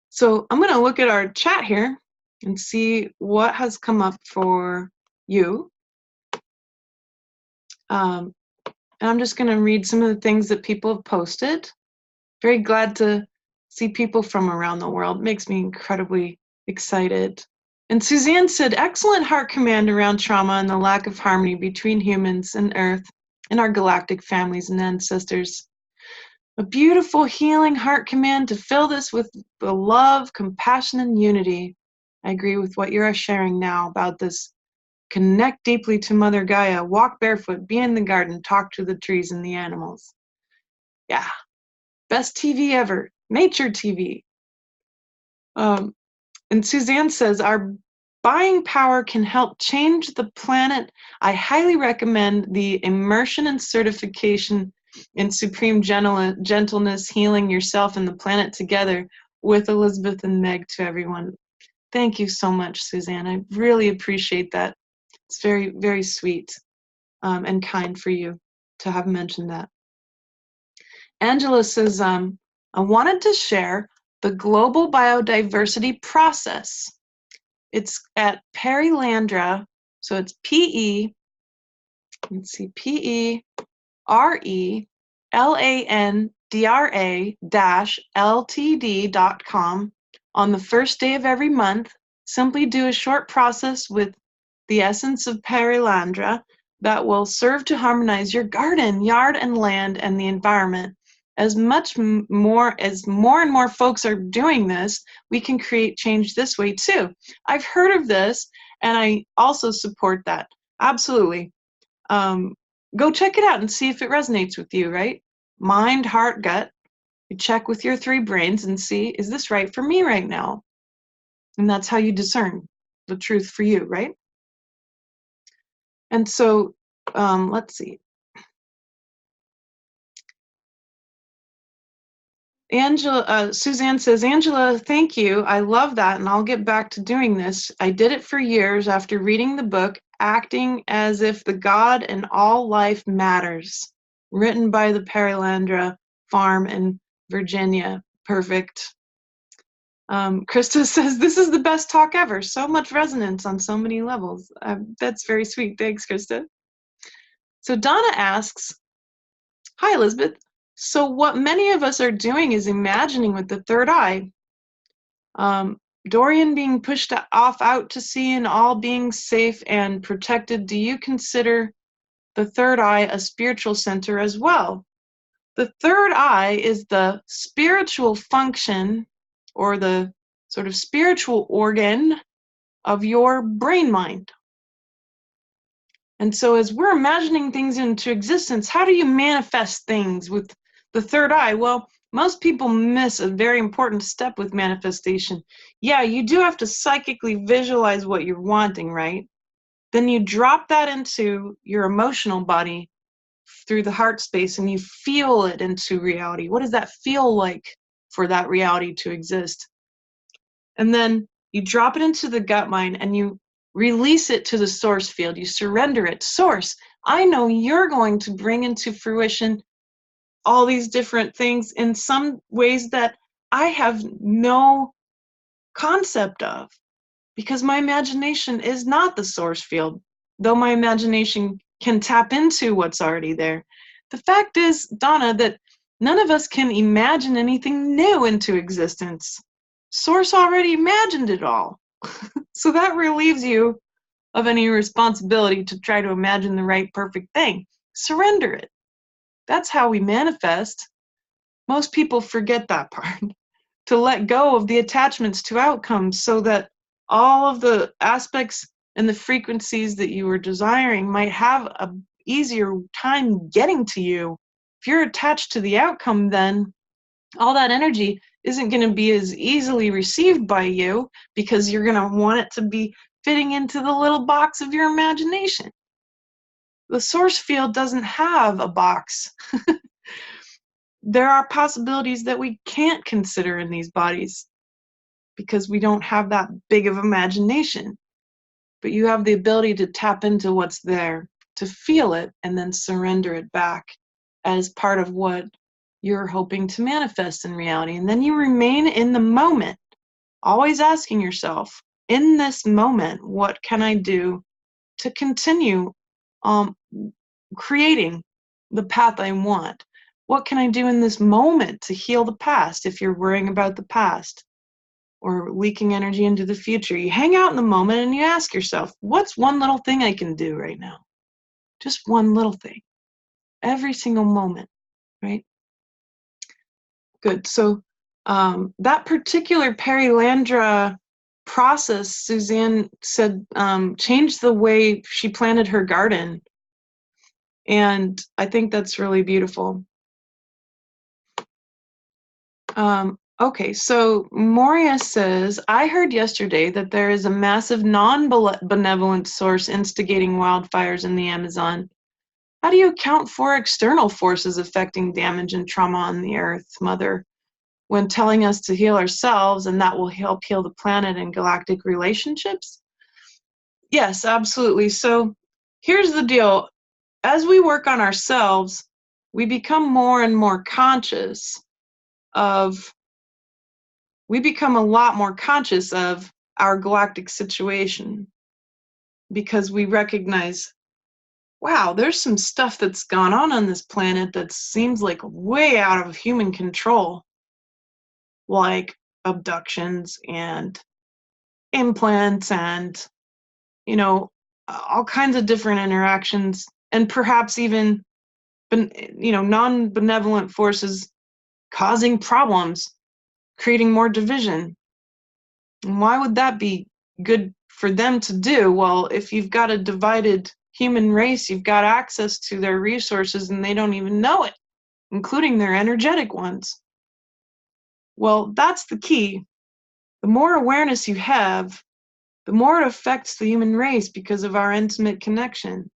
S1: So I'm going to look at our chat here and see what has come up for you. And I'm just going to read some of the things that people have posted. Very glad to see people from around the world. It makes me incredibly excited. And Suzanne said, excellent heart command around trauma and the lack of harmony between humans and Earth and our galactic families and ancestors. A beautiful healing heart command to fill this with the love, compassion, and unity. I agree with what you're sharing now about this. Connect deeply to Mother Gaia, walk barefoot, be in the garden, talk to the trees and the animals. Yeah, best TV ever, nature TV. And Suzanne says, our buying power can help change the planet. I highly recommend the immersion and certification in supreme gentleness, healing yourself and the planet together with Elizabeth and Meg to everyone. Thank you so much, Suzanne. I really appreciate that. It's very, very sweet and kind for you to have mentioned that. Angela says, I wanted to share the global biodiversity process. It's at Perilandra, so it's PERELANDRA-LTD.com on the first day of every month. Simply do a short process with the essence of Perilandra that will serve to harmonize your garden, yard, and land and the environment. As more and more folks are doing this, we can create change this way too. I've heard of this, and I also support that. Absolutely. Go check it out and see if it resonates with you, right? Mind, heart, gut. You check with your three brains and see, is this right for me right now? And that's how you discern the truth for you, right? And so, let's see. Suzanne says, Angela, thank you. I love that, and I'll get back to doing this. I did it for years after reading the book, Acting as If the God and All Life Matters, written by the Perilandra Farm in Virginia. Perfect. Krista says, this is the best talk ever. So much resonance on so many levels. That's very sweet. Thanks, Krista. So Donna asks, hi, Elizabeth. So what many of us are doing is imagining with the third eye. Dorian being pushed off out to sea and all being safe and protected. Do you consider the third eye a spiritual center as well? The third eye is the spiritual function or the sort of spiritual organ of your brain mind. And so as we're imagining things into existence, how do you manifest things with the third eye? Well, most people miss a very important step with manifestation. Yeah, you do have to psychically visualize what you're wanting, right? Then you drop that into your emotional body through the heart space and you feel it into reality. What does that feel like for that reality to exist? And then you drop it into the gut mind and you release it to the source field. You surrender it. Source, I know you're going to bring into fruition all these different things in some ways that I have no concept of, because my imagination is not the source field, though my imagination can tap into what's already there. The fact is, Donna, that none of us can imagine anything new into existence. Source already imagined it all. So that relieves you of any responsibility to try to imagine the right perfect thing. Surrender it. That's how we manifest. Most people forget that part. To let go of the attachments to outcomes so that all of the aspects and the frequencies that you were desiring might have a easier time getting to you. If you're attached to the outcome, then all that energy isn't going to be as easily received by you, because you're going to want it to be fitting into the little box of your imagination. The source field doesn't have a box. There are possibilities that we can't consider in these bodies because we don't have that big of imagination. But you have the ability to tap into what's there, to feel it, and then surrender it back as part of what you're hoping to manifest in reality. And then you remain in the moment, always asking yourself, in this moment, what can I do to continue creating the path I want? What can I do in this moment to heal the past if you're worrying about the past or leaking energy into the future? You hang out in the moment and you ask yourself, what's one little thing I can do right now? Just one little thing. Every single moment, right? Good. So that particular Perilandra process, Suzanne said, changed the way she planted her garden. And I think that's really beautiful. Okay, so Moria says, I heard yesterday that there is a massive non-benevolent source instigating wildfires in the Amazon. How do you account for external forces affecting damage and trauma on the Earth, Mother, when telling us to heal ourselves and that will help heal the planet and galactic relationships? Yes, absolutely. So here's the deal. As we work on ourselves, we become more and more conscious of we become a lot more conscious of our galactic situation, because we recognize, wow, there's some stuff that's gone on this planet that seems like way out of human control, like abductions and implants and, all kinds of different interactions, and perhaps even, non-benevolent forces causing problems, creating more division. And why would that be good for them to do? Well, if you've got a divided human race, you've got access to their resources and they don't even know it, including their energetic ones. Well, that's the key. The more awareness you have, the more it affects the human race because of our intimate connection.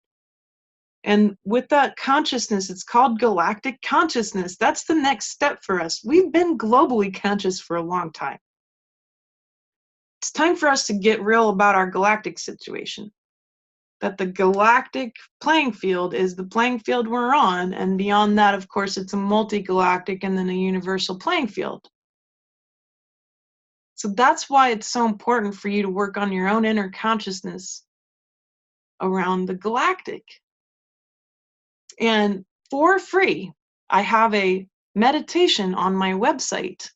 S1: And with that consciousness, it's called galactic consciousness. That's the next step for us. We've been globally conscious for a long time. It's time for us to get real about our galactic situation. That the galactic playing field is the playing field we're on, and beyond that, of course, it's a multi-galactic and then a universal playing field. So that's why it's so important for you to work on your own inner consciousness around the galactic. And for free, I have a meditation on my website.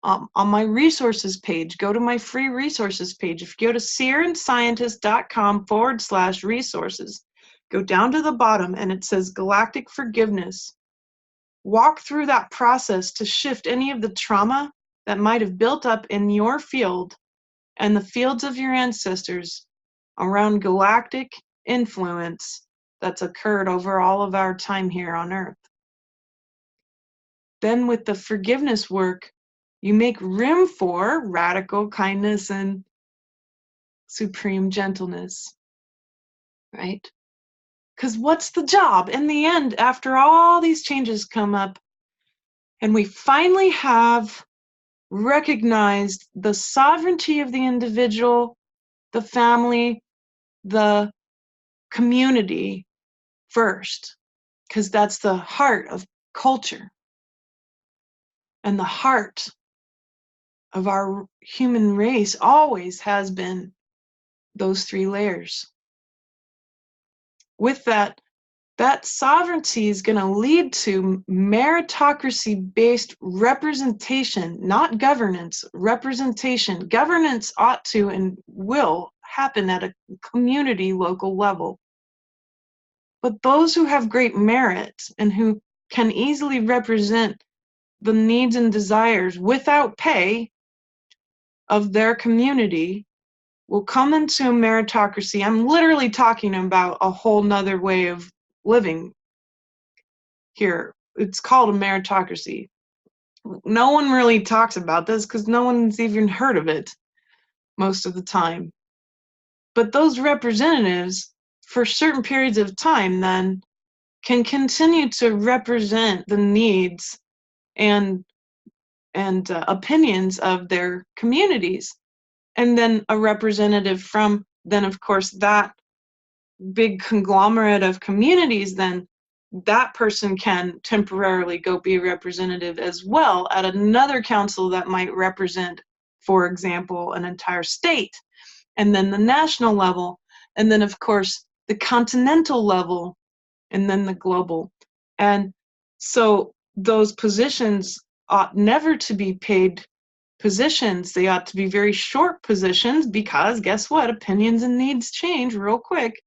S1: On my resources page, go to my free resources page. If you go to seerandscientist.com/resources, go down to the bottom and it says Galactic Forgiveness. Walk through that process to shift any of the trauma that might have built up in your field and the fields of your ancestors around galactic influence that's occurred over all of our time here on Earth. Then with the forgiveness work, you make room for radical kindness and supreme gentleness, right? Because what's the job? In the end, after all these changes come up, and we finally have recognized the sovereignty of the individual the family, the community first, because that's the heart of culture and the heart of our human race always has been those three layers. With that, that sovereignty is going to lead to meritocracy-based representation, not governance, representation. Governance ought to and will happen at a community local level. But those who have great merit and who can easily represent the needs and desires without pay of their community will come into a meritocracy. I'm literally talking about a whole nother way of living here. It's called a meritocracy. No one really talks about this because no one's even heard of it most of the time. But those representatives, for certain periods of time, then can continue to represent the needs and opinions of their communities. And then a representative from, then of course, that big conglomerate of communities, then that person can temporarily go be a representative as well at another council that might represent, for example, an entire state, and then the national level, and then of course the continental level, and then the global. And so those positions ought never to be paid positions. They ought to be very short positions because guess what? Opinions and needs change real quick.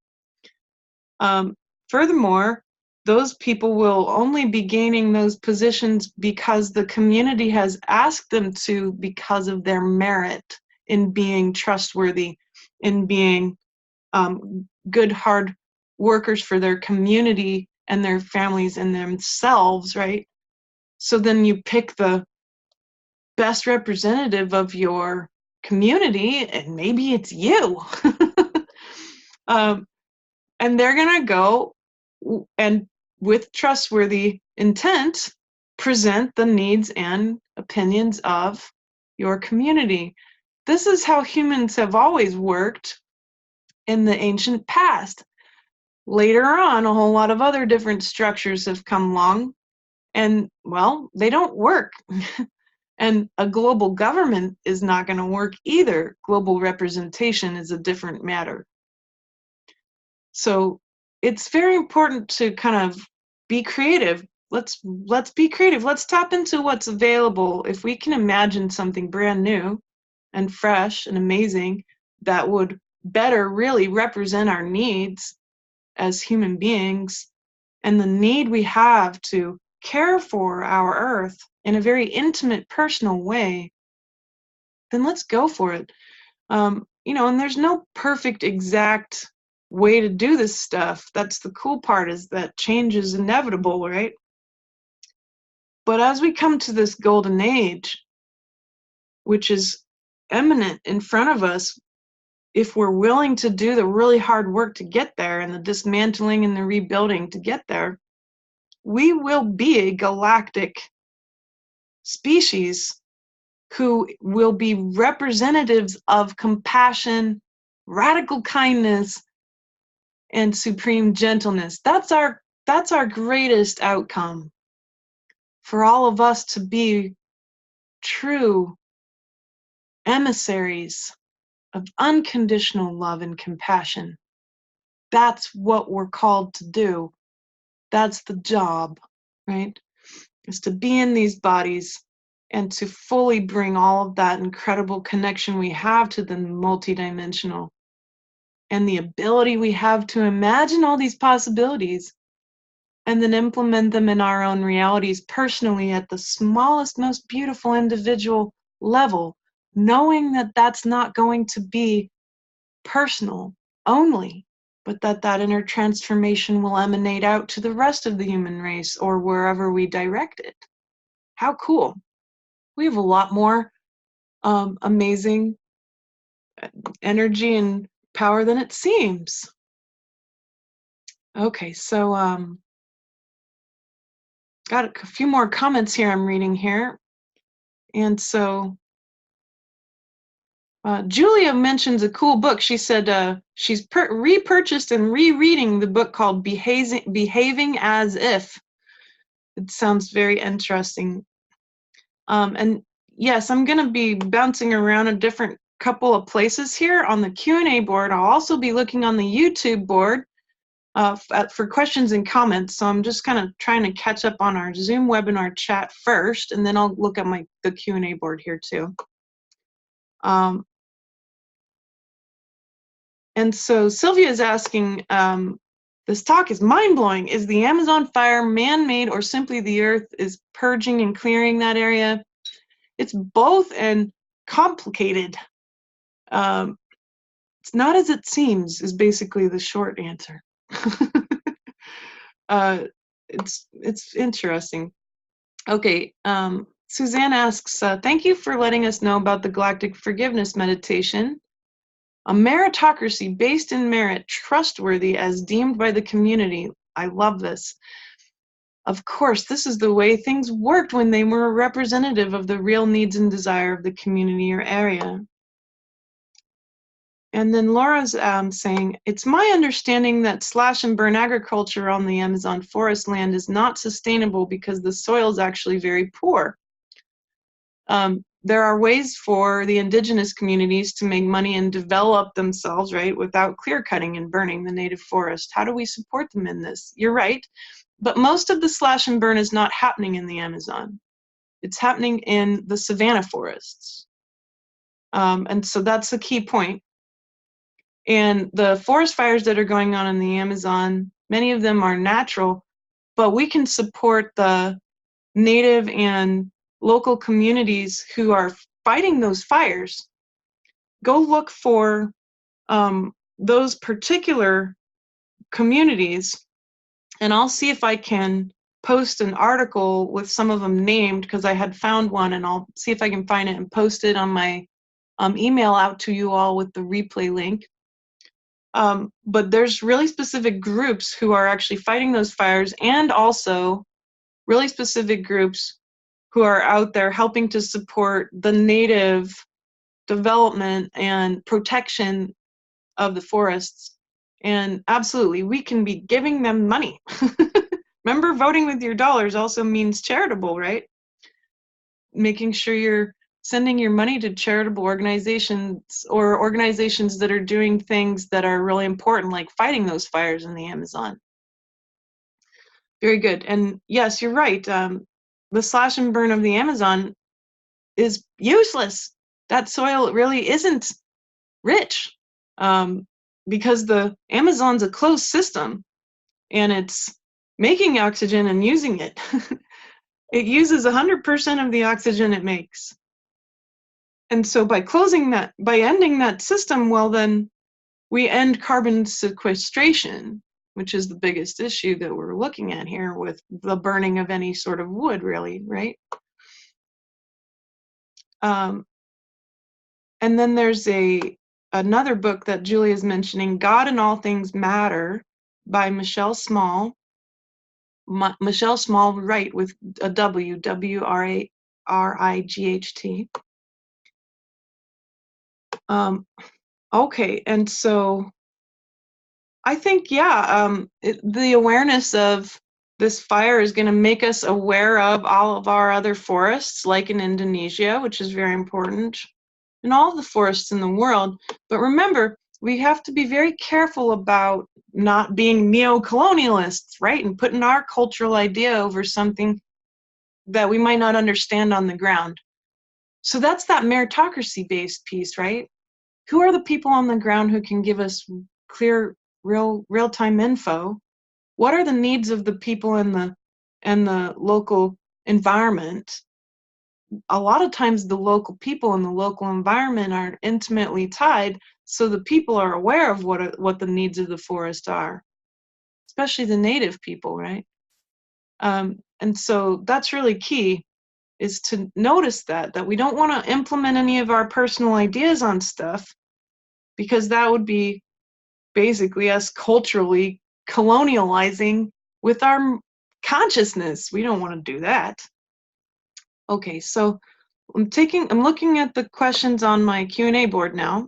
S1: Furthermore, those people will only be gaining those positions because the community has asked them to, because of their merit in being trustworthy, in being good, hard workers for their community and their families and themselves, right? So then you pick the best representative of your community, and maybe it's you. And they're going to go and, with trustworthy intent, present the needs and opinions of your community. This is how humans have always worked in the ancient past. Later on, a whole lot of other different structures have come along, and, well, they don't work. And a global government is not going to work either. Global representation is a different matter. So it's very important to kind of be creative. Let's be creative. Let's tap into what's available. If we can imagine something brand new and fresh and amazing that would better really represent our needs as human beings and the need we have to care for our earth in a very intimate, personal way, then let's go for it. You know, and there's no perfect, exact way to do this stuff. That's the cool part, is that change is inevitable, right? But as we come to this golden age, which is imminent in front of us, if we're willing to do the really hard work to get there and the dismantling and the rebuilding to get there, we will be a galactic species who will be representatives of compassion, radical kindness, and supreme gentleness. That's our greatest outcome, for all of us to be true emissaries of unconditional love and compassion. That's what we're called to do. That's the job, right? Is to be in these bodies and to fully bring all of that incredible connection we have to the multidimensional and the ability we have to imagine all these possibilities and then implement them in our own realities personally at the smallest, most beautiful individual level, knowing that that's not going to be personal only, but that inner transformation will emanate out to the rest of the human race or wherever we direct it. How cool. We have a lot more amazing energy and power than it seems. Okay, so got a few more comments here I'm reading here. And so, Julia mentions a cool book. She said she's repurchased and rereading the book called Behaving as If. It sounds very interesting. And yes, I'm going to be bouncing around a different couple of places here on the Q&A board. I'll also be looking on the YouTube board for questions and comments. So I'm just kind of trying to catch up on our Zoom webinar chat first, and then I'll look at the Q&A board here too. And so Sylvia is asking, this talk is mind-blowing. Is the Amazon fire man-made or simply the earth is purging and clearing that area? It's both and complicated. It's not as it seems is basically the short answer. It's interesting. Okay, Suzanne asks, thank you for letting us know about the Galactic Forgiveness Meditation. A meritocracy based in merit, trustworthy as deemed by the community. I love this. Of course, this is the way things worked when they were representative of the real needs and desire of the community or area. And then Laura's saying, it's my understanding that slash and burn agriculture on the Amazon forest land is not sustainable because the soil is actually very poor. There are ways for the indigenous communities to make money and develop themselves, right, without clear cutting and burning the native forest. How do we support them in this? You're right, but most of the slash and burn is not happening in the Amazon. It's happening in the savanna forests. And so that's the key point. And the forest fires that are going on in the Amazon, many of them are natural, but we can support the native and local communities who are fighting those fires. Go look for those particular communities, and I'll see if I can post an article with some of them named, because I had found one, and I'll see if I can find it and post it on my email out to you all with the replay link. But there's really specific groups who are actually fighting those fires, and also really specific groups who are out there helping to support the native development and protection of the forests. And absolutely, we can be giving them money. Remember, voting with your dollars also means charitable, right? Making sure you're sending your money to charitable organizations or organizations that are doing things that are really important, like fighting those fires in the Amazon. Very good. And yes, you're right. The slash and burn of the Amazon is useless. That soil really isn't rich, because the Amazon's a closed system and it's making oxygen and using it. It uses 100% of the oxygen it makes. And so by closing that, by ending that system, well, then we end carbon sequestration, which is the biggest issue that we're looking at here with the burning of any sort of wood, really, right? And then there's another book that Julie is mentioning, God and All Things Matter, by Michelle Small. Michelle Small, right, with a W, W-R-A-R-I-G-H-T. Okay, and so I think, yeah, the awareness of this fire is going to make us aware of all of our other forests, like in Indonesia, which is very important, and all the forests in the world. But remember, we have to be very careful about not being neo-colonialists, right? And putting our cultural idea over something that we might not understand on the ground. So that's that meritocracy-based piece, right? Who are the people on the ground who can give us clear, real-time info? What are the needs of the people in the local environment? A lot of times the local people in the local environment are intimately tied, so the people are aware of what the needs of the forest are, especially the native people, right? And so that's really key, is to notice that we don't want to implement any of our personal ideas on stuff, because that would be basically us culturally colonializing with our consciousness. We don't want to do that. Okay, so I'm looking at the questions on my Q&A board now.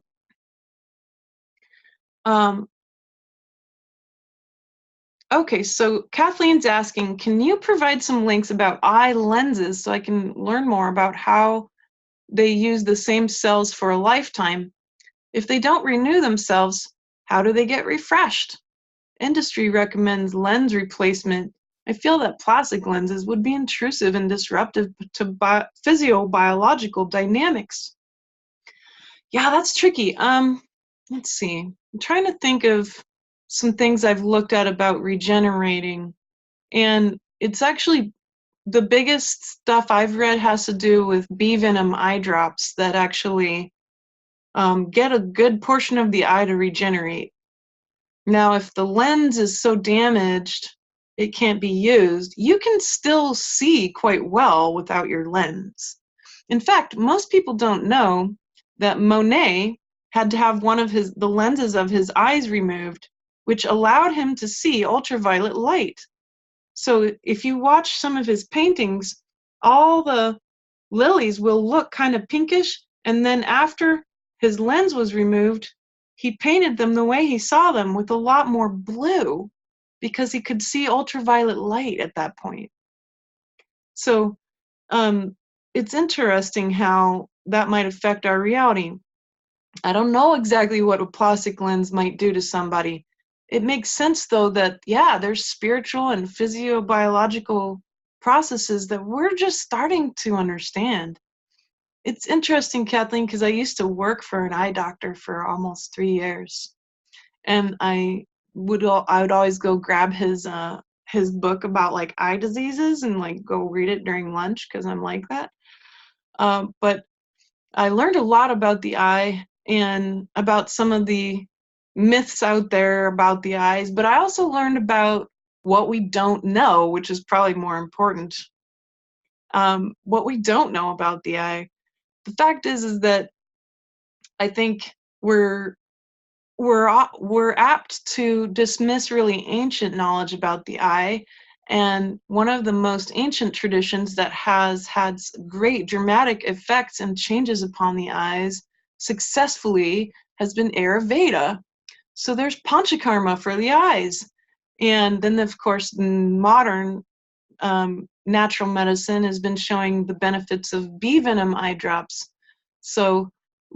S1: Okay, so Kathleen's asking, can you provide some links about eye lenses so I can learn more about how they use the same cells for a lifetime? If they don't renew themselves, how do they get refreshed? Industry recommends lens replacement. I feel that plastic lenses would be intrusive and disruptive to physiobiological dynamics. Yeah, that's tricky. Let's see. I'm trying to think of some things I've looked at about regenerating, and it's actually the biggest stuff I've read has to do with bee venom eye drops that actually get a good portion of the eye to regenerate. Now, if the lens is so damaged it can't be used, you can still see quite well without your lens. In fact, most people don't know that Monet had to have one of the lenses of his eyes removed, which allowed him to see ultraviolet light. So if you watch some of his paintings, all the lilies will look kind of pinkish, and then after his lens was removed, he painted them the way he saw them, with a lot more blue, because he could see ultraviolet light at that point. So it's interesting how that might affect our reality. I don't know exactly what a plastic lens might do to somebody. It makes sense, though, that, yeah, there's spiritual and physiobiological processes that we're just starting to understand. It's interesting, Kathleen, because I used to work for an eye doctor for almost 3 years, and I would always go grab his book about like eye diseases and like go read it during lunch because I'm like that. But I learned a lot about the eye and about some of the myths out there about the eyes, but I also learned about what we don't know, which is probably more important. What we don't know about the eye. The fact is that I think we're apt to dismiss really ancient knowledge about the eye, and one of the most ancient traditions that has had great dramatic effects and changes upon the eyes successfully has been Ayurveda. So there's panchakarma for the eyes, and then of course modern natural medicine has been showing the benefits of bee venom eye drops. So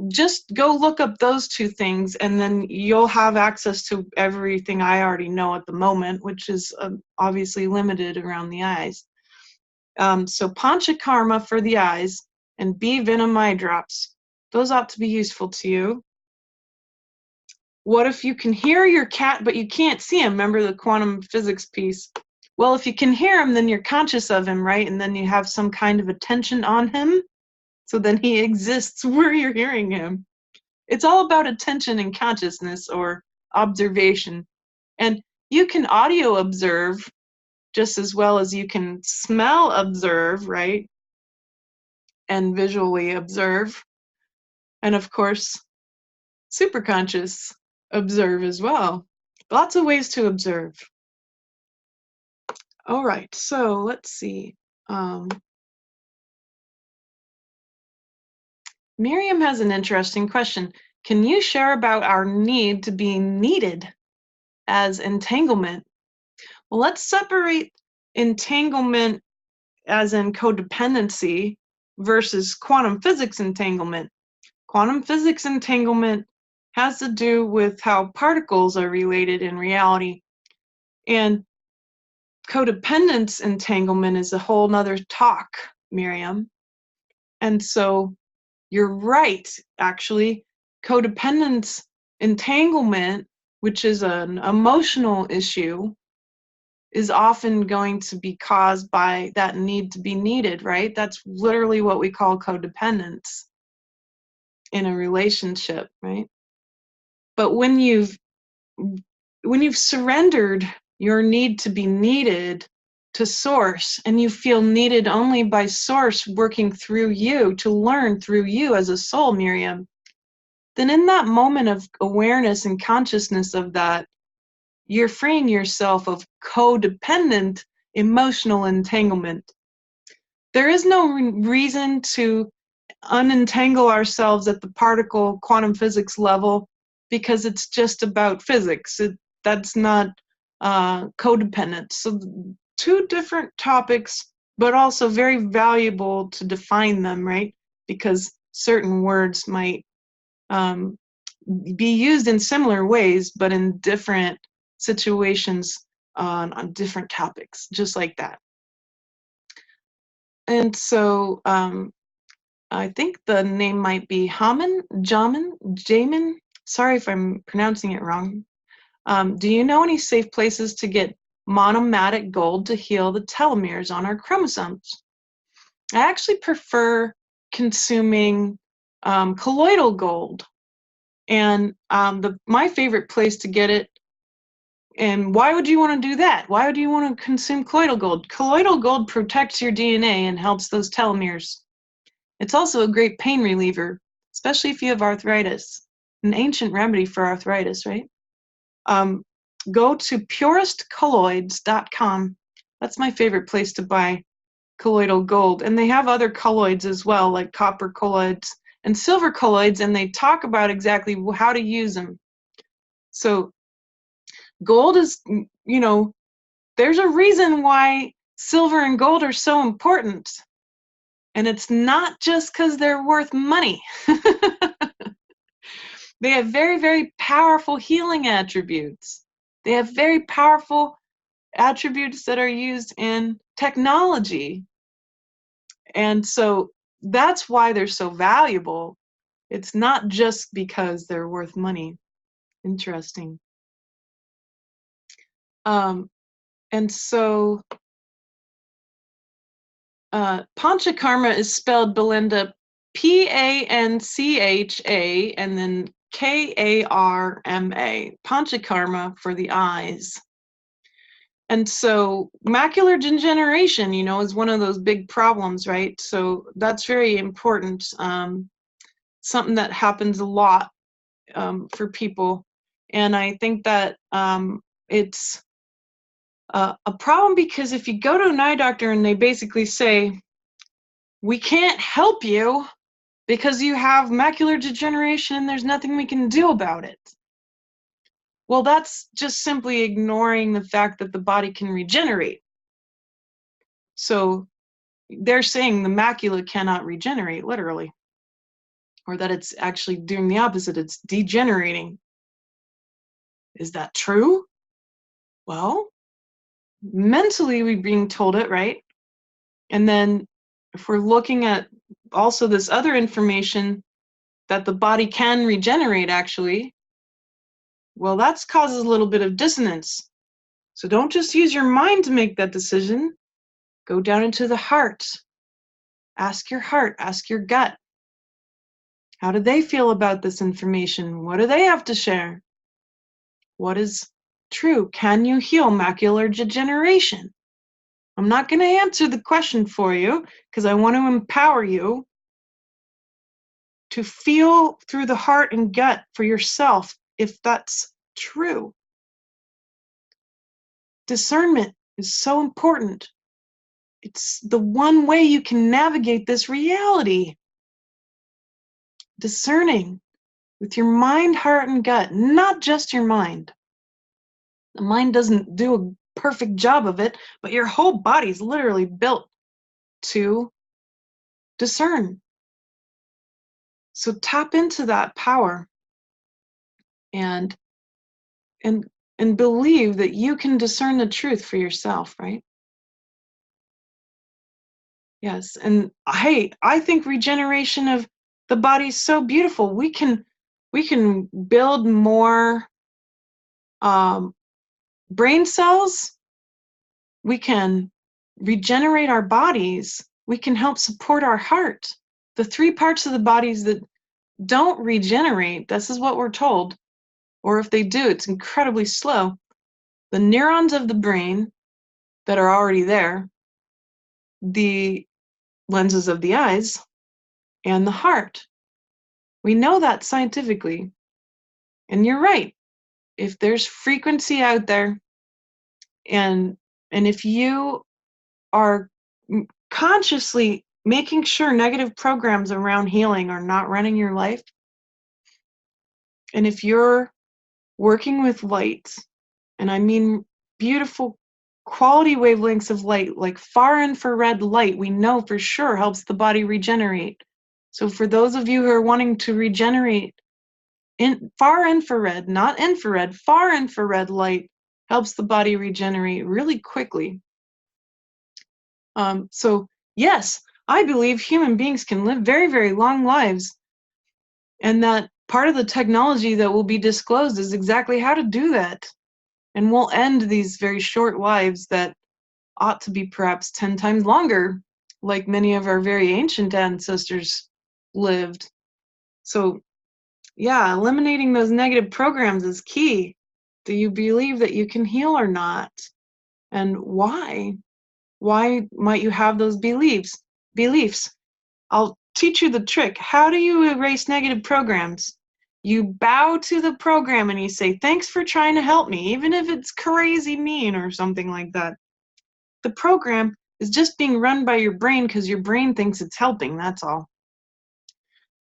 S1: just go look up those two things, and then you'll have access to everything I already know at the moment, which is obviously limited around the eyes. So panchakarma for the eyes and bee venom eye drops. Those ought to be useful to you. What if you can hear your cat, but you can't see him? Remember the quantum physics piece? Well, if you can hear him, then you're conscious of him, right? And then you have some kind of attention on him. So then he exists where you're hearing him. It's all about attention and consciousness, or observation. And you can audio observe just as well as you can smell observe, right? And visually observe. And of course, superconscious observe as well. Lots of ways to observe. All right, so let's see. Miriam has an interesting question. Can you share about our need to be needed as entanglement? Well, let's separate entanglement as in codependency versus quantum physics entanglement. Quantum physics entanglement has to do with how particles are related in reality. And codependence entanglement is a whole nother talk, Miriam. And so you're right, actually. Codependence entanglement, which is an emotional issue, is often going to be caused by that need to be needed, right? That's literally what we call codependence in a relationship, right? But when you've surrendered your need to be needed to source, and you feel needed only by source working through you to learn through you as a soul, Miriam, then in that moment of awareness and consciousness of that, you're freeing yourself of codependent emotional entanglement. There is no reason to unentangle ourselves at the particle quantum physics level, because it's just about physics. That's not codependent. So two different topics, but also very valuable to define them, right? Because certain words might be used in similar ways, but in different situations on different topics, just like that. And so I think the name might be Jamin. Sorry if I'm pronouncing it wrong. Do you know any safe places to get monomatic gold to heal the telomeres on our chromosomes? I actually prefer consuming colloidal gold. And my favorite place to get it, and why would you want to do that? Why would you want to consume colloidal gold? Colloidal gold protects your DNA and helps those telomeres. It's also a great pain reliever, especially if you have arthritis. An ancient remedy for arthritis, right? Go to purestcolloids.com. That's my favorite place to buy colloidal gold. And they have other colloids as well, like copper colloids and silver colloids, and they talk about exactly how to use them. So gold is, you know, there's a reason why silver and gold are so important. And it's not just because they're worth money. They have very, very powerful healing attributes. They have very powerful attributes that are used in technology. And so that's why they're so valuable. It's not just because they're worth money. Interesting. And so Panchakarma is spelled, Belinda, Pancha and then Karma. Panchakarma for the eyes. And so macular degeneration, you know, is one of those big problems, right? So that's very important. Something that happens a lot for people. And I think that it's a problem because if you go to an eye doctor and they basically say, we can't help you because you have macular degeneration and there's nothing we can do about it. Well, that's just simply ignoring the fact that the body can regenerate. So they're saying the macula cannot regenerate, literally, or that it's actually doing the opposite, it's degenerating. Is that true? Well, mentally we're being told it, right? And then if we're looking at also this other information that the body can regenerate actually, well, that causes a little bit of dissonance. So don't just use your mind to make that decision. Go down into the heart. Ask your heart, ask your gut. How do they feel about this information? What do they have to share? What is true? Can you heal macular degeneration? I'm not going to answer the question for you because I want to empower you to feel through the heart and gut for yourself if that's true. Discernment is so important. It's the one way you can navigate this reality. Discerning with your mind, heart, and gut, not just your mind. The mind doesn't do a perfect job of it, but your whole body is literally built to discern. So tap into that power and believe that you can discern the truth for yourself, right? Yes, and hey, I think regeneration of the body is so beautiful. We can build more brain cells. We can regenerate our bodies. We can help support our heart. The three parts of the bodies that don't regenerate, this is what we're told, or if they do, it's incredibly slow. The neurons of the brain that are already there, the lenses of the eyes, and the heart. We know that scientifically. And you're right. If there's frequency out there, and if you are consciously making sure negative programs around healing are not running your life. And if you're working with light, and I mean beautiful quality wavelengths of light, like far infrared light, we know for sure helps the body regenerate. So for those of you who are wanting to regenerate, far infrared, not infrared, far infrared light helps the body regenerate really quickly. So yes, I believe human beings can live very, very long lives, and that part of the technology that will be disclosed is exactly how to do that. And we'll end these very short lives that ought to be perhaps 10 times longer, like many of our very ancient ancestors lived. So yeah, eliminating those negative programs is key. Do you believe that you can heal or not? And why? Why might you have those beliefs? I'll teach you the trick. How do you erase negative programs? You bow to the program and you say, thanks for trying to help me, even if it's crazy mean or something like that. The program is just being run by your brain because your brain thinks it's helping, that's all.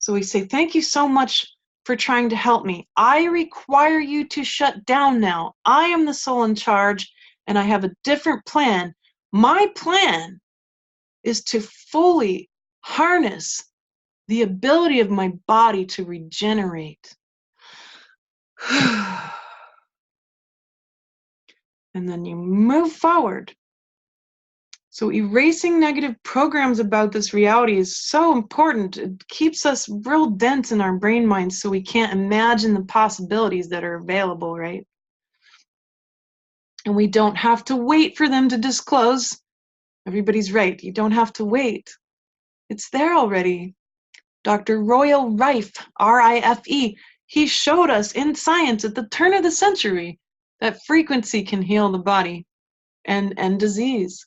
S1: So we say, thank you so much for trying to help me. I require you to shut down now. I am the soul in charge, and I have a different plan. My plan is to fully harness the ability of my body to regenerate. And then you move forward. So erasing negative programs about this reality is so important. It keeps us real dense in our brain minds so we can't imagine the possibilities that are available, right? And we don't have to wait for them to disclose. Everybody's right. You don't have to wait. It's there already. Dr. Royal Rife, R-I-F-E, he showed us in science at the turn of the century that frequency can heal the body and disease.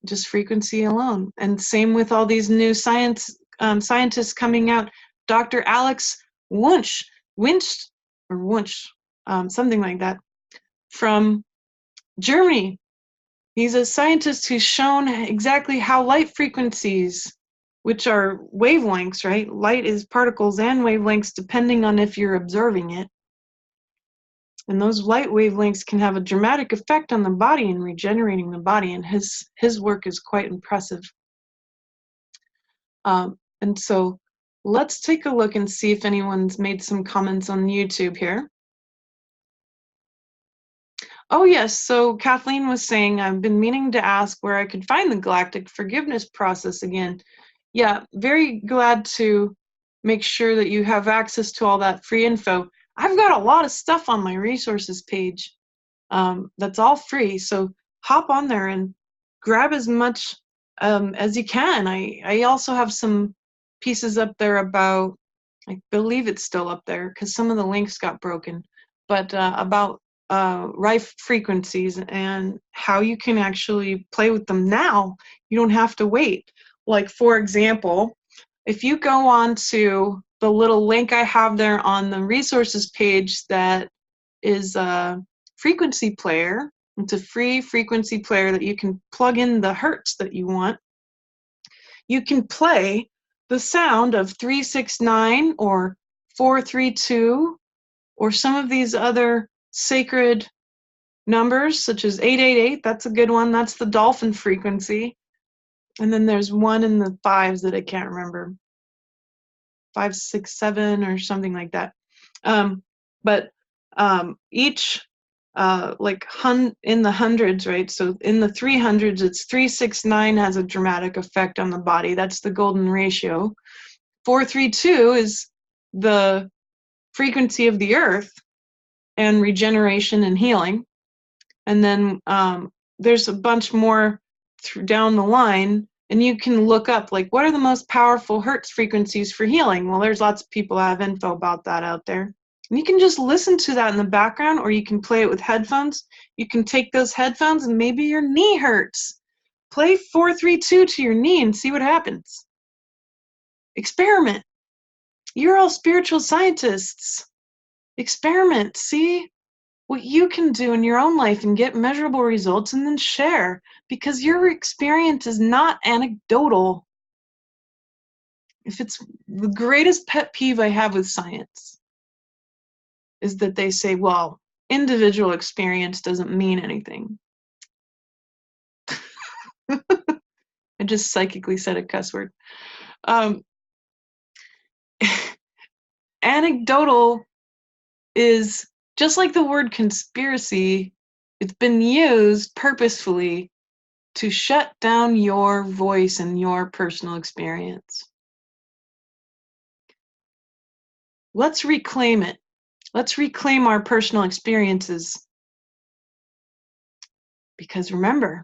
S1: Just frequency alone. And same with all these new scientists coming out. Dr. Alex Wunsch, something like that, from Germany. He's a scientist who's shown exactly how light frequencies, which are wavelengths, right? Light is particles and wavelengths depending on if you're observing it. And those light wavelengths can have a dramatic effect on the body and regenerating the body, and his work is quite impressive. And so let's take a look and see if anyone's made some comments on YouTube here. Oh yes, so Kathleen was saying, I've been meaning to ask where I could find the Galactic Forgiveness process again. Yeah, very glad to make sure that you have access to all that free info. I've got a lot of stuff on my resources page that's all free, so hop on there and grab as much as you can. I also have some pieces up there about, I believe it's still up there because some of the links got broken, but about rife frequencies and how you can actually play with them now. You don't have to wait. Like, for example, if you go on to the little link I have there on the resources page that is a frequency player, it's a free frequency player that you can plug in the hertz that you want. You can play the sound of 369 or 432 or some of these other sacred numbers such as 888. That's a good one. That's the dolphin frequency. And then there's one in the fives that I can't remember, 567 or something like that. But each like in the hundreds, right? So in the 300s, it's 369 has a dramatic effect on the body. That's the golden ratio. 432 is the frequency of the earth and regeneration and healing. And then there's a bunch more down the line, and you can look up, like, what are the most powerful hertz frequencies for healing? Well, there's lots of people that have info about that out there. And you can just listen to that in the background, or you can play it with headphones. You can take those headphones and maybe your knee hurts. Play 432 to your knee and see what happens. Experiment. You're all spiritual scientists. Experiment, see? what you can do in your own life and get measurable results, and then share, because your experience is not anecdotal. If it's the greatest pet peeve I have with science is that they say, well, individual experience doesn't mean anything. I just psychically said a cuss word. Anecdotal is just like the word conspiracy. It's been used purposefully to shut down your voice and your personal experience. Let's reclaim it. Let's reclaim our personal experiences. Because remember,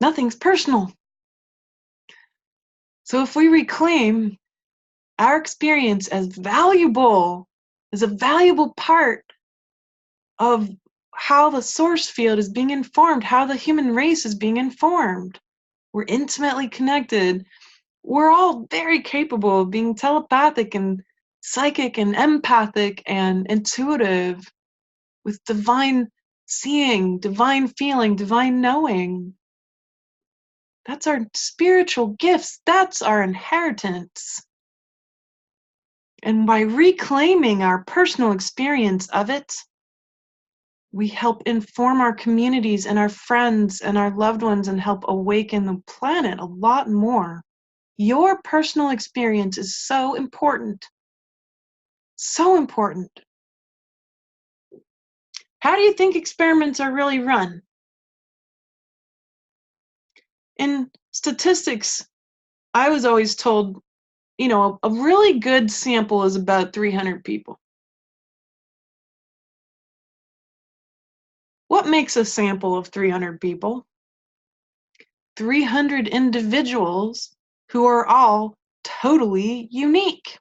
S1: nothing's personal. So if we reclaim our experience as valuable, as a valuable part of how the source field is being informed, how the human race is being informed, we're intimately connected. We're all very capable of being telepathic and psychic and empathic and intuitive with divine seeing, divine feeling, divine knowing. That's our spiritual gifts. That's our inheritance. And by reclaiming our personal experience of it, we help inform our communities and our friends and our loved ones and help awaken the planet a lot more. Your personal experience is so important. So important. How do you think experiments are really run? In statistics, I was always told, a really good sample is about 300 people. What makes a sample of 300 people? 300 individuals who are all totally unique.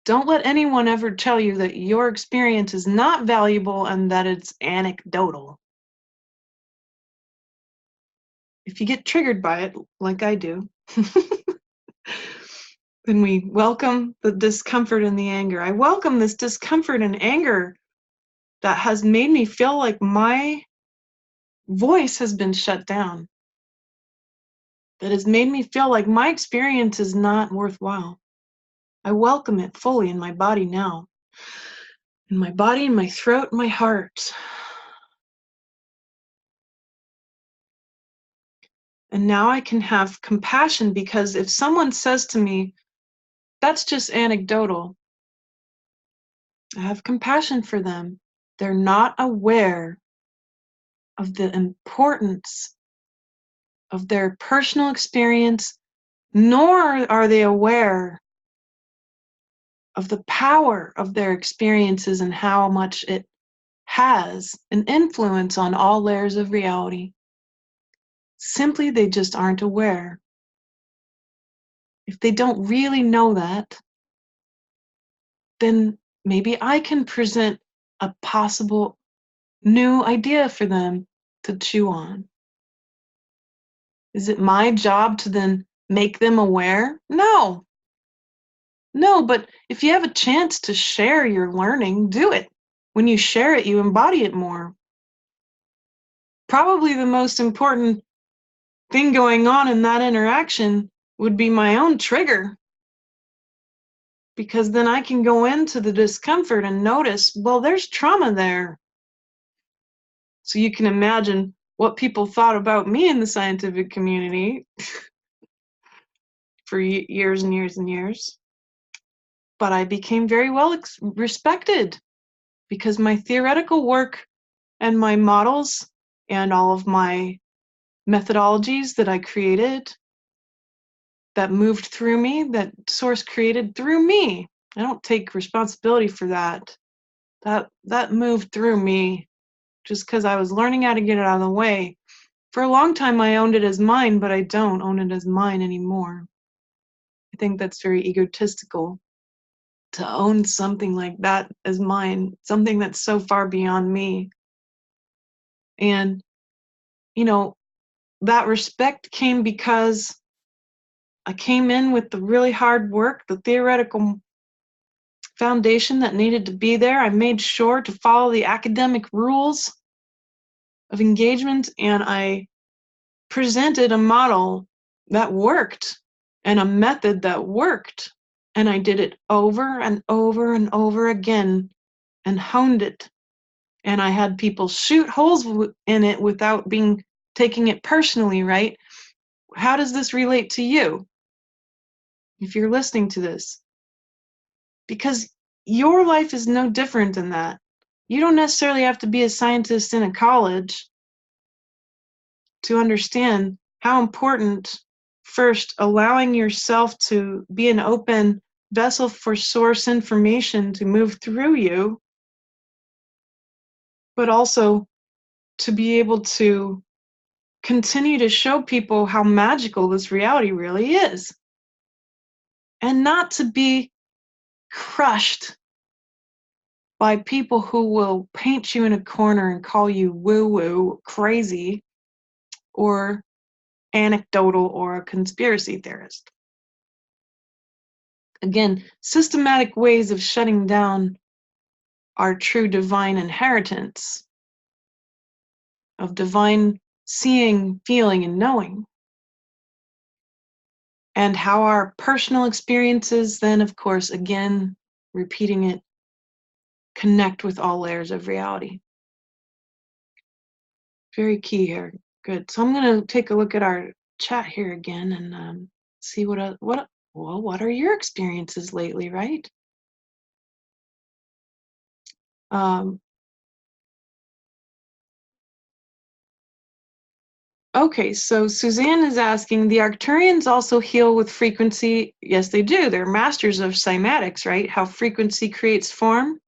S1: Don't let anyone ever tell you that your experience is not valuable and that it's anecdotal. If you get triggered by it, like I do, then we welcome the discomfort and the anger. I welcome this discomfort and anger that has made me feel like my voice has been shut down. That has made me feel like my experience is not worthwhile. I welcome it fully in my body now. In my body, in my throat, in my heart. And now I can have compassion, because if someone says to me, that's just anecdotal, I have compassion for them. They're not aware of the importance of their personal experience, nor are they aware of the power of their experiences and how much it has an influence on all layers of reality. Simply, they just aren't aware. If they don't really know that, then maybe I can present a possible new idea for them to chew on. Is it my job to then make them aware? No. No, but if you have a chance to share your learning, do it. When you share it, you embody it more. Probably the most important thing going on in that interaction would be my own trigger. Because then I can go into the discomfort and notice, well, there's trauma there. So you can imagine what people thought about me in the scientific community for years and years and years. But I became very well respected because my theoretical work and my models and all of my methodologies that I created, that moved through me, that source created through me. I don't take responsibility for that. That moved through me just because I was learning how to get it out of the way. For a long time, I owned it as mine, but I don't own it as mine anymore. I think that's very egotistical to own something like that as mine, something that's so far beyond me. And, that respect came because I came in with the really hard work, the theoretical foundation that needed to be there. I made sure to follow the academic rules of engagement, and I presented a model that worked and a method that worked. And I did it over and over and over again and honed it. And I had people shoot holes in it without taking it personally, right? How does this relate to you if you're listening to this? Because your life is no different than that. You don't necessarily have to be a scientist in a college to understand how important first allowing yourself to be an open vessel for source information to move through you, but also to be able to continue to show people how magical this reality really is, and not to be crushed by people who will paint you in a corner and call you woo-woo, crazy, or anecdotal, or a conspiracy theorist. Again, systematic ways of shutting down our true divine inheritance of divine seeing, feeling, and knowing. And how our personal experiences then, of course, again, repeating it, connect with all layers of reality. Very key here. Good. So I'm going to take a look at our chat here again and see what are your experiences lately, right? Okay, so Suzanne is asking, the Arcturians also heal with frequency? Yes, they do. They're masters of cymatics, right? How frequency creates form,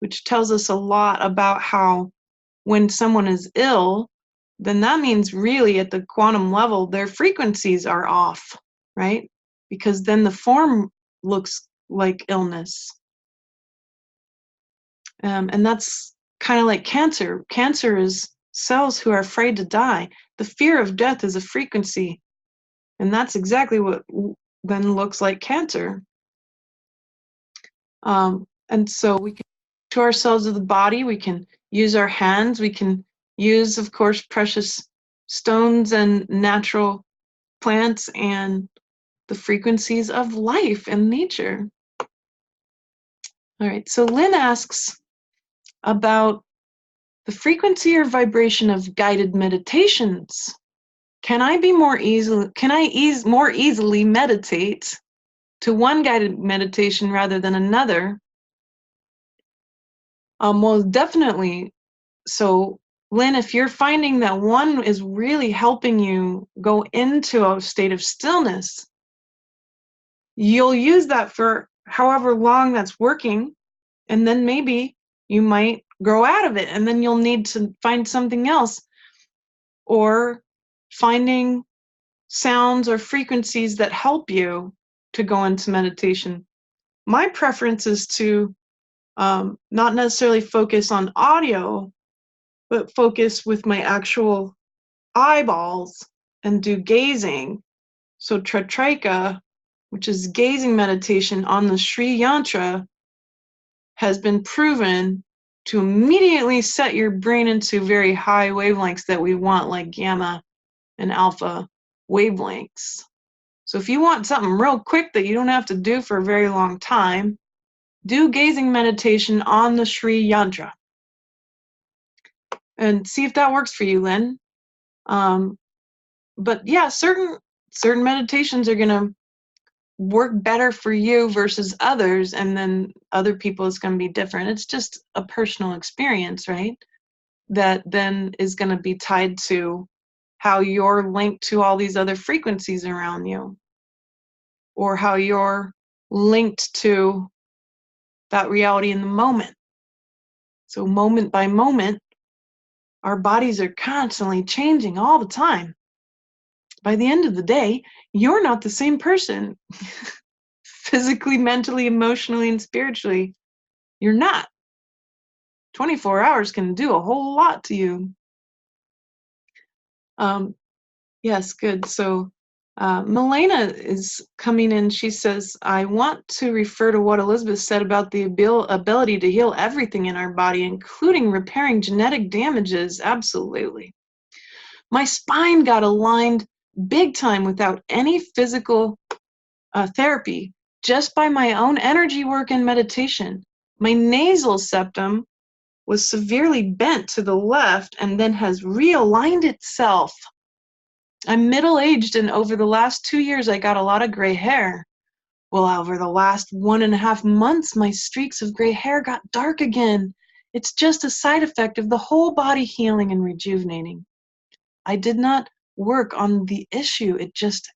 S1: which tells us a lot about how when someone is ill, then that means really at the quantum level, their frequencies are off, right? Because then the form looks like illness. And that's kind of like cancer. Cancer is cells who are afraid to die. The fear of death is a frequency. And that's exactly what then looks like cancer. And so we can to ourselves of the body, we can use our hands, we can use, of course, precious stones and natural plants and the frequencies of life and nature. All right, so Lynn asks about the frequency or vibration of guided meditations. Can I more easily meditate to one guided meditation rather than another? Well, definitely. So, Lynn, if you're finding that one is really helping you go into a state of stillness, you'll use that for however long that's working, and then maybe you might grow out of it, and then you'll need to find something else, or finding sounds or frequencies that help you to go into meditation. My preference is to not necessarily focus on audio, but focus with my actual eyeballs and do gazing. So Tratrika, which is gazing meditation on the Sri Yantra, has been proven to immediately set your brain into very high wavelengths that we want, like gamma and alpha wavelengths. So if you want something real quick that you don't have to do for a very long time, do gazing meditation on the Sri Yantra and see if that works for you, Lynn. But yeah, certain meditations are going to work better for you versus others, and then other people is going to be different. It's just a personal experience, right? That then is going to be tied to how you're linked to all these other frequencies around you, or how you're linked to that reality in the moment. So moment by moment, our bodies are constantly changing all the time. By the end of the day, you're not the same person. Physically, mentally, emotionally, and spiritually, you're not. 24 hours can do a whole lot to you. Yes, good. So Milena is coming in. She says, I want to refer to what Elizabeth said about the ability to heal everything in our body, including repairing genetic damages. Absolutely. My spine got aligned big time without any physical therapy, just by my own energy work and meditation. My nasal septum was severely bent to the left and then has realigned itself. I'm middle-aged, and over the last 2 years, I got a lot of gray hair. Well, over the last 1.5 months, my streaks of gray hair got dark again. It's just a side effect of the whole body healing and rejuvenating. I did not work on the issue. It just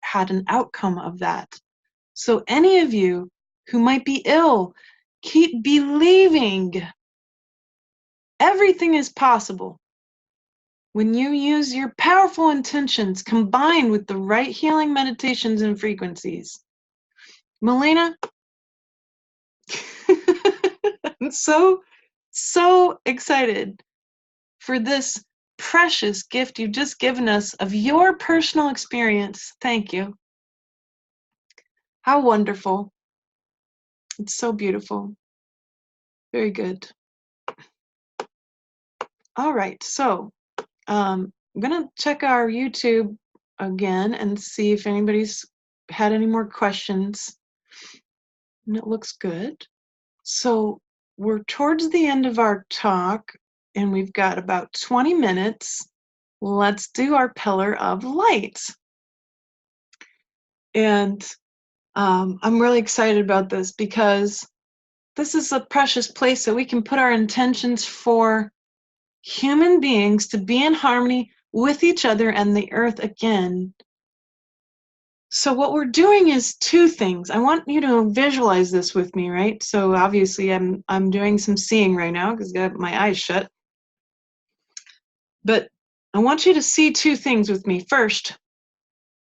S1: had an outcome of that. So any of you who might be ill, keep believing. Everything is possible when you use your powerful intentions combined with the right healing meditations and frequencies. Melina, I'm so excited for this precious gift you've just given us of your personal experience. Thank you. How wonderful. It's so beautiful. Very good. All right, so I'm gonna check our YouTube again and see if anybody's had any more questions. And it looks good. So we're towards the end of our talk, and we've got about 20 minutes. Let's do our pillar of light. And I'm really excited about this because this is a precious place that we can put our intentions for human beings to be in harmony with each other and the earth again. So what we're doing is two things. I want you to visualize this with me, right? So obviously I'm doing some seeing right now because I got my eyes shut. But I want you to see two things with me. First,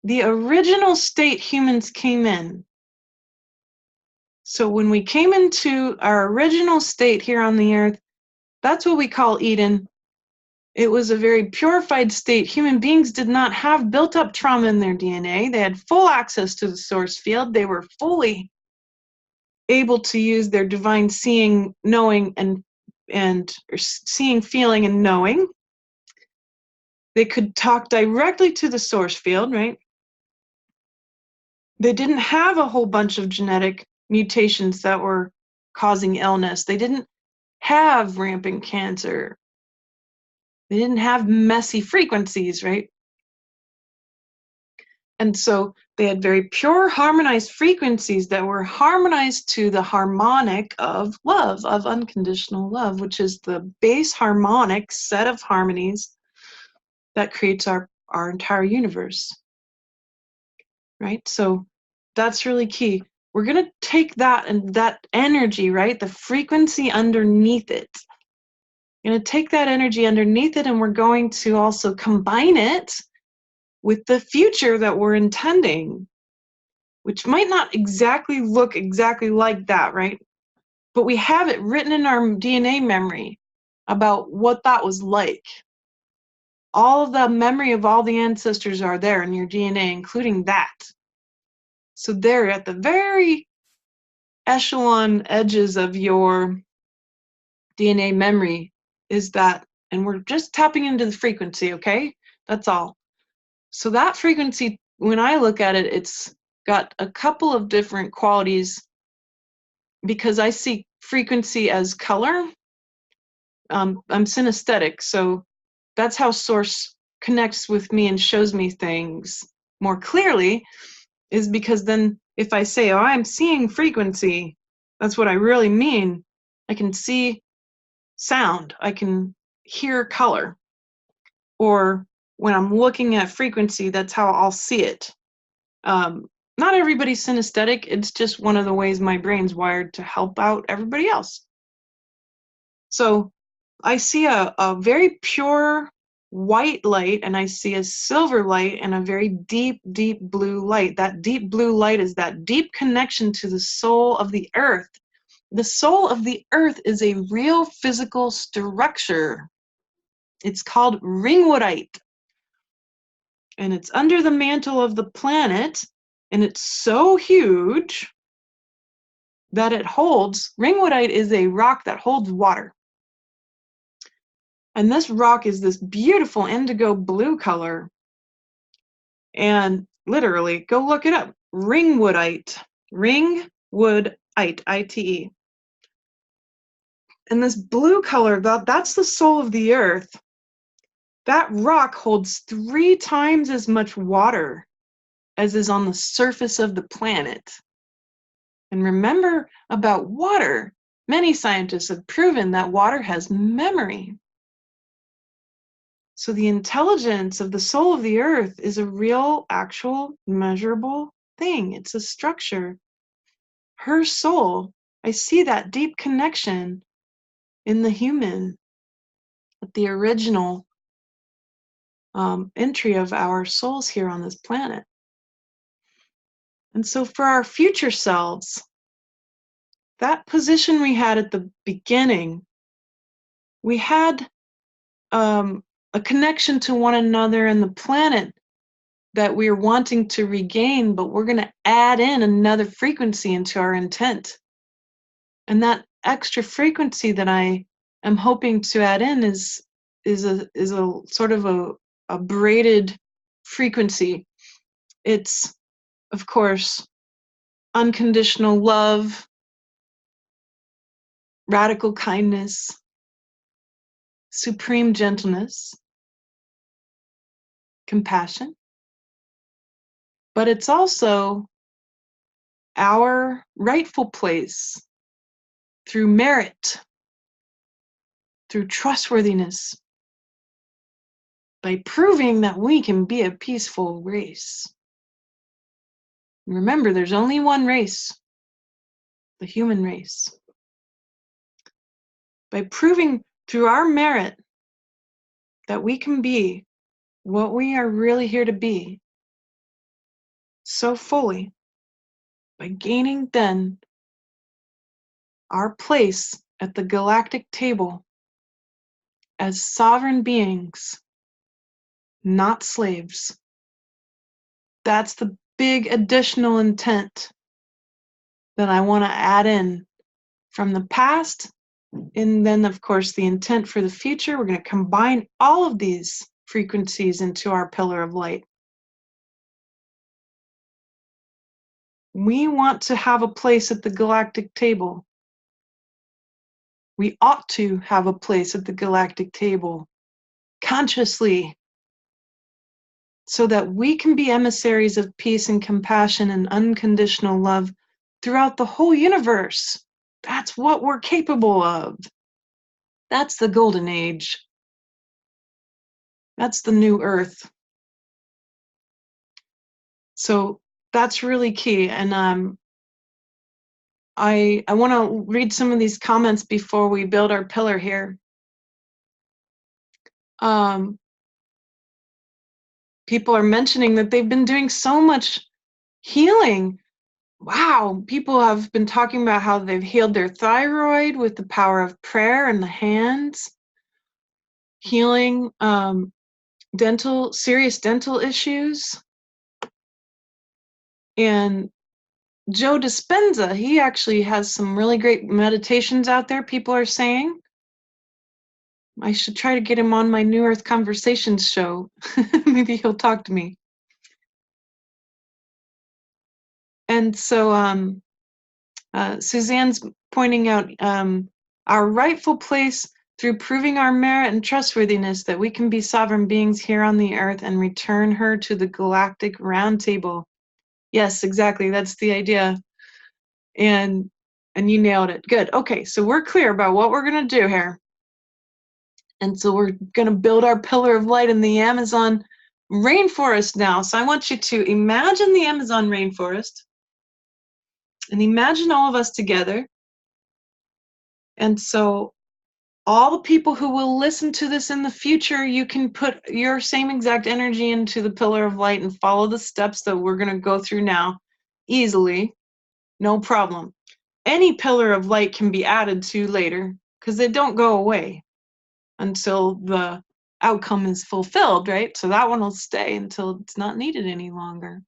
S1: the original state humans came in. So when we came into our original state here on the earth, that's what we call Eden. It was a very purified state. Human beings did not have built up trauma in their DNA. They had full access to the source field. They were fully able to use their divine seeing, knowing, or seeing, feeling, and knowing. They could talk directly to the source field, right? They didn't have a whole bunch of genetic mutations that were causing illness. They didn't have rampant cancer. They didn't have messy frequencies, right? And so they had very pure, harmonized frequencies that were harmonized to the harmonic of love, of unconditional love, which is the base harmonic set of harmonies that creates our entire universe, right? So that's really key. We're going to take that and that energy, right, the frequency underneath it. We're going to take that energy underneath it, and we're going to also combine it with the future that we're intending, which might not exactly look exactly like that, right? But we have it written in our DNA memory about what that was like. All of the memory of all the ancestors are there in your DNA, including that. So they're at the very echelon edges of your DNA memory is that, and we're just tapping into the frequency, okay? That's all. So that frequency, when I look at it, it's got a couple of different qualities because I see frequency as color. I'm synesthetic, so that's how source connects with me and shows me things more clearly, is because then if I say, oh, I'm seeing frequency, that's what I really mean. I can see sound, I can hear color, or when I'm looking at frequency, that's how I'll see it. Not everybody's synesthetic. It's just one of the ways my brain's wired to help out everybody else. So I see a very pure white light, and I see a silver light and a very deep, deep blue light. That deep blue light is that deep connection to the soul of the earth. The soul of the earth is a real physical structure. It's called ringwoodite. And it's under the mantle of the planet, and it's so huge that it holds, ringwoodite is a rock that holds water. And this rock is this beautiful indigo blue color. And literally, go look it up. Ringwoodite. Ringwoodite, I-T-E. And this blue color, that's the soul of the earth. That rock holds 3 times as much water as is on the surface of the planet. And remember about water, many scientists have proven that water has memory. So the intelligence of the soul of the earth is a real, actual, measurable thing. It's a structure. Her soul, I see that deep connection in the human, at the original entry of our souls here on this planet. And so for our future selves, that position we had at the beginning, we had a connection to one another and the planet that we're wanting to regain, but we're going to add in another frequency into our intent. And that extra frequency that I am hoping to add in is a sort of a braided frequency. It's, of course, unconditional love, radical kindness, supreme gentleness, compassion. But it's also our rightful place through merit, through trustworthiness, by proving that we can be a peaceful race. Remember, there's only one race, the human race. By proving through our merit that we can be what we are really here to be so fully, by gaining then our place at the galactic table as sovereign beings, not slaves. That's the big additional intent that I want to add in from the past. And then, of course, the intent for the future. We're going to combine all of these frequencies into our pillar of light. We want to have a place at the galactic table. We ought to have a place at the galactic table consciously, so that we can be emissaries of peace and compassion and unconditional love throughout the whole universe. That's what we're capable of. That's the golden age. That's the new earth. So that's really key. And I want to read some of these comments before we build our pillar here. People are mentioning that they've been doing so much healing. Wow, people have been talking about how they've healed their thyroid with the power of prayer and the hands, healing serious dental issues. And Joe Dispenza, he actually has some really great meditations out there, people are saying. I should try to get him on my New Earth Conversations show. Maybe he'll talk to me. And so Suzanne's pointing out our rightful place through proving our merit and trustworthiness that we can be sovereign beings here on the earth and return her to the galactic round table. Yes, exactly. That's the idea. And you nailed it. Good. Okay, so we're clear about what we're going to do here. And so we're going to build our pillar of light in the Amazon rainforest now. So I want you to imagine the Amazon rainforest and imagine all of us together. And so all the people who will listen to this in the future, you can put your same exact energy into the pillar of light and follow the steps that we're going to go through now easily. No problem. Any pillar of light can be added to later because they don't go away until the outcome is fulfilled, right? So that one will stay until it's not needed any longer.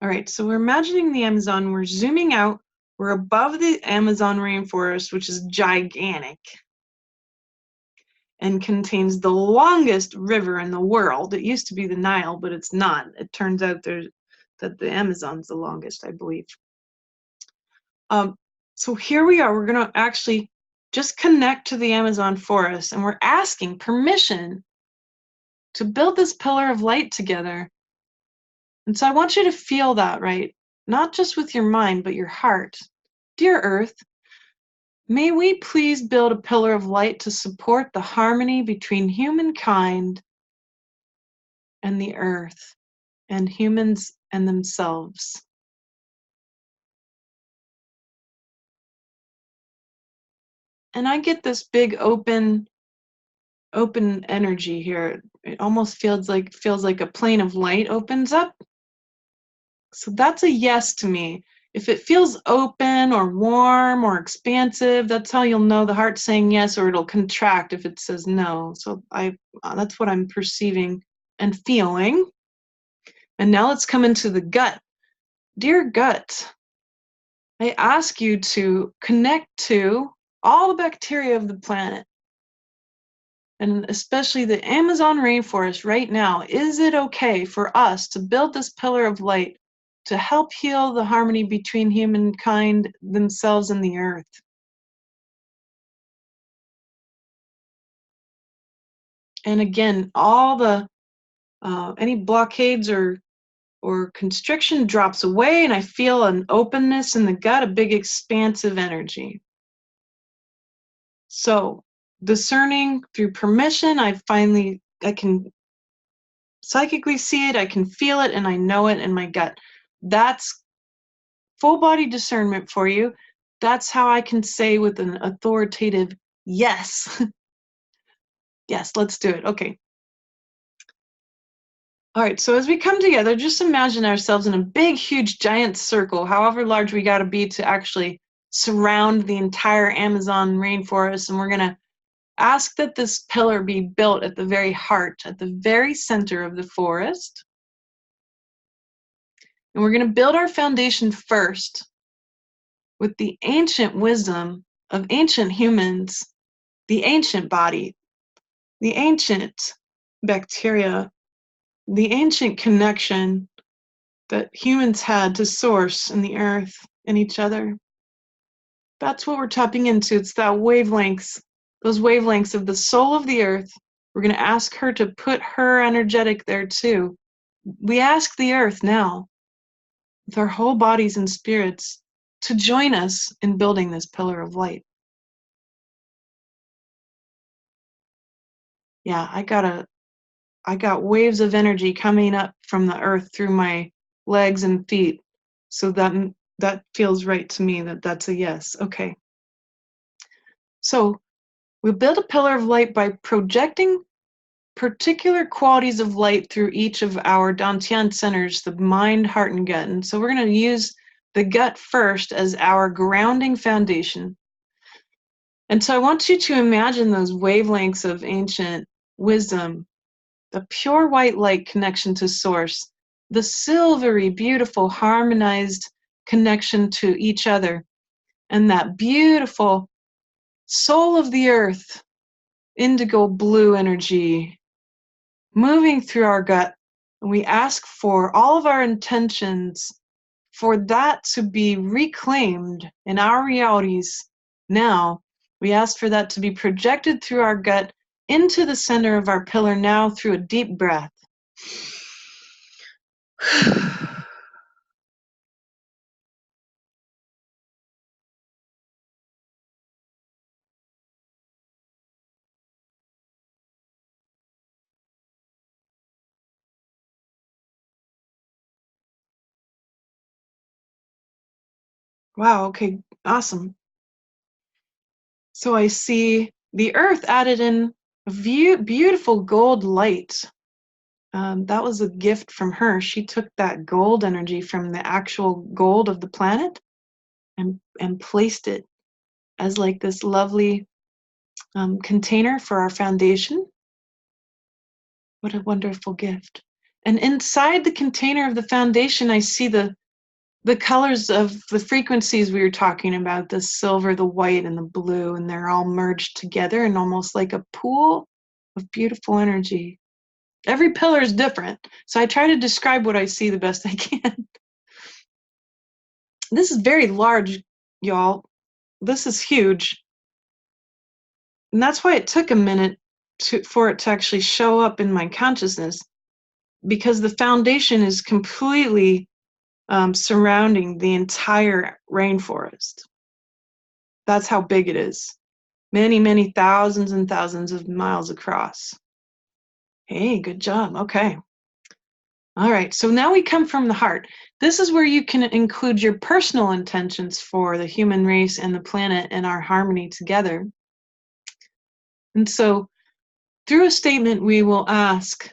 S1: All right, so we're imagining the Amazon, we're zooming out, we're above the Amazon rainforest, which is gigantic and contains the longest river in the world. It used to be the Nile, but it's not. It turns out that the Amazon's the longest, I believe. So here we are, we're gonna actually just connect to the Amazon forest, and we're asking permission to build this pillar of light together. And so I want you to feel that, right? Not just with your mind, but your heart. Dear Earth, may we please build a pillar of light to support the harmony between humankind and the earth, and humans and themselves. And I get this big open energy here. It almost feels like a plane of light opens up. So that's a yes to me. If it feels open or warm or expansive, that's how you'll know the heart's saying yes, or it'll contract if it says no. So that's what I'm perceiving and feeling. And now let's come into the gut. Dear gut, I ask you to connect to all the bacteria of the planet, and especially the Amazon rainforest right now. Is it okay for us to build this pillar of light to help heal the harmony between humankind, themselves, and the earth? And again, all the any blockades or constriction drops away, and I feel an openness in the gut, a big expansive energy. So discerning through permission, I can psychically see it, I can feel it, and I know it in my gut. That's full body discernment for you. That's how I can say with an authoritative yes. Yes, let's do it. Okay. All right, so as we come together, just imagine ourselves in a big, huge, giant circle, however large we got to be to actually surround the entire Amazon rainforest. And we're going to ask that this pillar be built at the very heart, at the very center of the forest. And we're going to build our foundation first with the ancient wisdom of ancient humans, the ancient body, the ancient bacteria, the ancient connection that humans had to source and the earth and each other. That's what we're tapping into. It's that wavelengths, those wavelengths of the soul of the earth. We're going to ask her to put her energetic there too. We ask the earth now, with our whole bodies and spirits, to join us in building this pillar of light. Yeah, I got waves of energy coming up from the earth through my legs and feet. So that feels right to me, that's a yes. Okay. So we build a pillar of light by projecting particular qualities of light through each of our Dantian centers, the mind, heart, and gut. And so we're going to use the gut first as our grounding foundation. And so I want you to imagine those wavelengths of ancient wisdom, the pure white light connection to source, the silvery, beautiful, harmonized connection to each other, and that beautiful soul of the earth, indigo blue energy moving through our gut. And we ask for all of our intentions for that to be reclaimed in our realities now. We ask for that to be projected through our gut into the center of our pillar now through a deep breath. Wow, okay, awesome. So I see the earth added in a beautiful gold light. That was a gift from her. She took that gold energy from the actual gold of the planet and placed it as like this lovely container for our foundation. What a wonderful gift. And inside the container of the foundation, I see the colors of the frequencies we were talking about, the silver, the white, and the blue, and they're all merged together in almost like a pool of beautiful energy. Every pillar is different, so I try to describe what I see the best I can. This is very large, y'all. This is huge. And that's why it took a minute for it to actually show up in my consciousness, because the foundation is completely surrounding the entire rainforest. That's how big it is. Many, many thousands and thousands of miles across. Hey, good job. Okay. All right, so now we come from the heart. This is where you can include your personal intentions for the human race and the planet and our harmony together. And so through a statement, we will ask,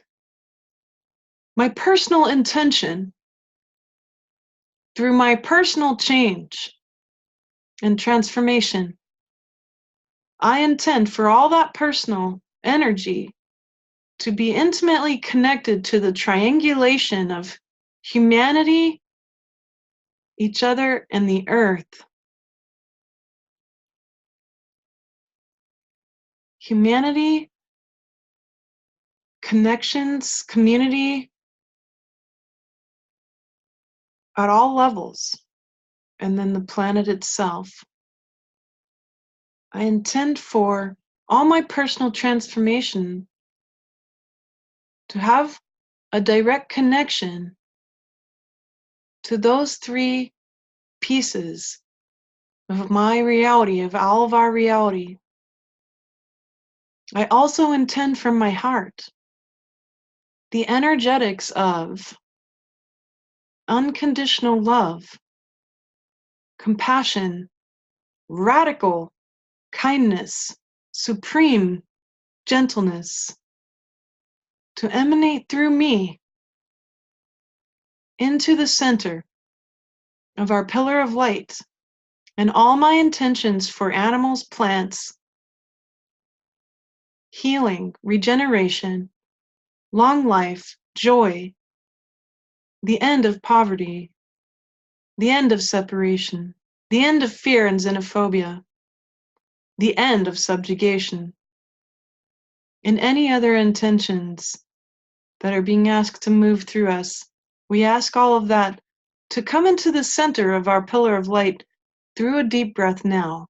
S1: my personal intention through my personal change and transformation, I intend for all that personal energy to be intimately connected to the triangulation of humanity, each other, and the earth. Humanity, connections, community at all levels, and then the planet itself. I intend for all my personal transformation to have a direct connection to those three pieces of my reality, of all of our reality. I also intend from my heart the energetics of unconditional love, compassion, radical kindness, supreme gentleness to emanate through me into the center of our pillar of light, and all my intentions for animals, plants, healing, regeneration, long life, joy, the end of poverty, the end of separation, the end of fear and xenophobia, the end of subjugation, and any other intentions that are being asked to move through us. We ask all of that to come into the center of our pillar of light through a deep breath now.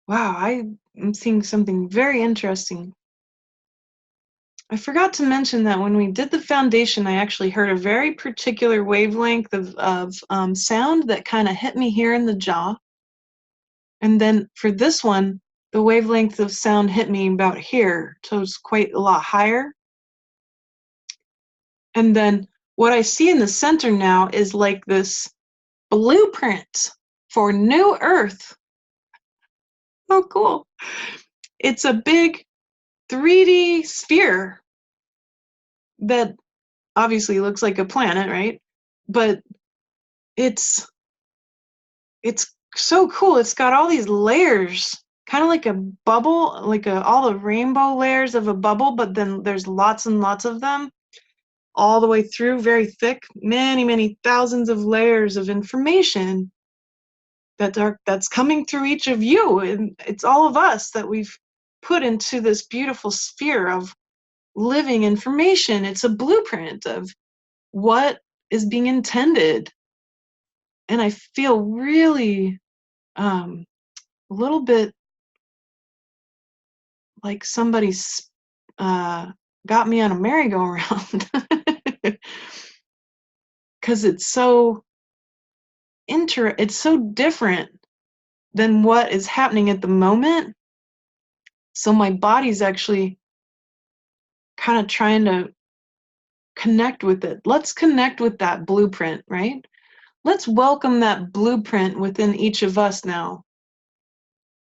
S1: Wow, I'm seeing something very interesting. I forgot to mention that when we did the foundation, I actually heard a very particular wavelength of sound that kind of hit me here in the jaw. And then for this one, the wavelength of sound hit me about here, so it's quite a lot higher. And then what I see in the center now is like this blueprint for New Earth. Oh, cool. It's a big 3D sphere that obviously looks like a planet, right? But it's so cool. It's got all these layers, kind of like a bubble, like all the rainbow layers of a bubble, but then there's lots and lots of them all the way through, very thick, many, many thousands of layers of information that's coming through each of you, and it's all of us that we've put into this beautiful sphere of living information. It's a blueprint of what is being intended, and I feel really a little bit like somebody's got me on a merry-go-round because it's so different than what is happening at the moment. So my body's actually kind of trying to connect with it. Let's connect with that blueprint, right? Let's welcome that blueprint within each of us now.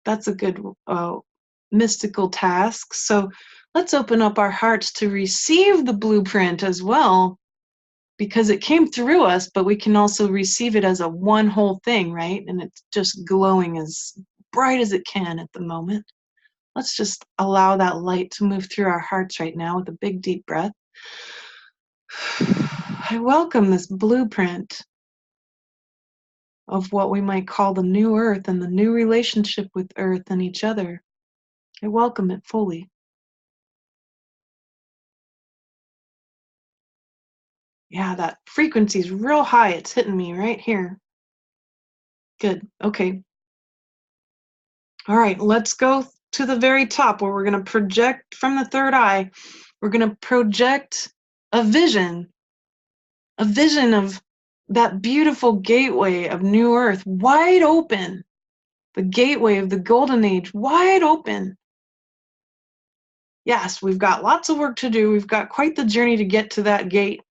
S1: That's a good mystical task. So let's open up our hearts to receive the blueprint as well, because it came through us, but we can also receive it as a one whole thing, right? And it's just glowing as bright as it can at the moment. Let's just allow that light to move through our hearts right now with a big deep breath. I welcome this blueprint of what we might call the new earth and the new relationship with earth and each other. I welcome it fully. Yeah, that frequency is real high. It's hitting me right here. Good. Okay. All right, let's go to the very top where we're going to project from the third eye. We're going to project a vision of that beautiful gateway of new earth, wide open. The gateway of the golden age, wide open. Yes, we've got lots of work to do. We've got quite the journey to get to that gate,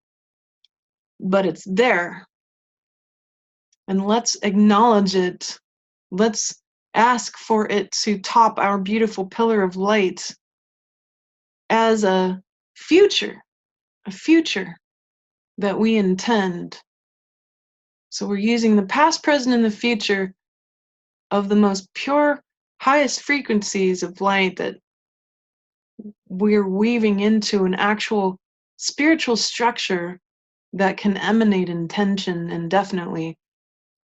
S1: but it's there. And let's acknowledge it. Let's ask for it to top our beautiful pillar of light as a future that we intend. So we're using the past, present, and the future of the most pure, highest frequencies of light that we're weaving into an actual spiritual structure that can emanate intention indefinitely.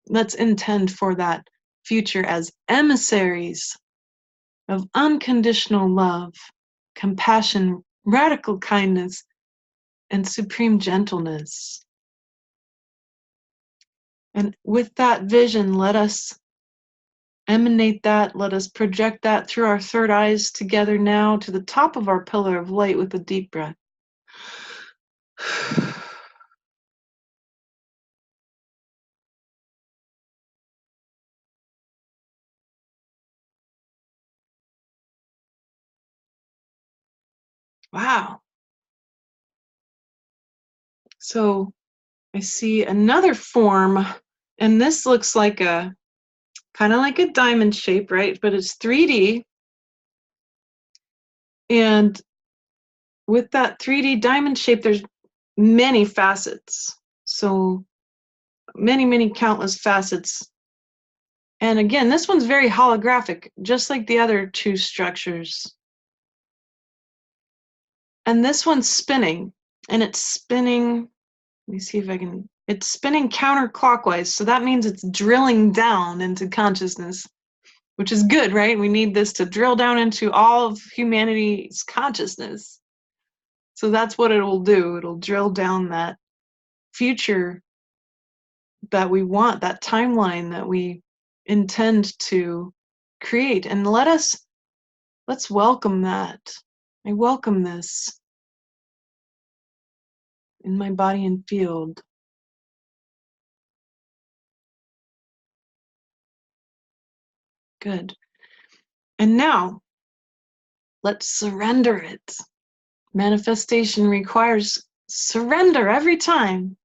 S1: Let's intend for that future as emissaries of unconditional love, compassion, radical kindness, and supreme gentleness. And with that vision, let us emanate that, let us project that through our third eyes together now to the top of our pillar of light with a deep breath. Wow. So I see another form, and this looks like a kind of like a diamond shape, right? But it's 3D. And with that 3D diamond shape, there's many facets. So many countless facets. And again, this one's very holographic, just like the other two structures. And this one's spinning, and it's spinning, let me see if I can, it's spinning counterclockwise. So that means it's drilling down into consciousness, which is good, right? We need this to drill down into all of humanity's consciousness. So that's what it will do. It'll drill down that future that we want, that timeline that we intend to create. And let's welcome that. I welcome this in my body and field. Good. And now, let's surrender it. Manifestation requires surrender every time.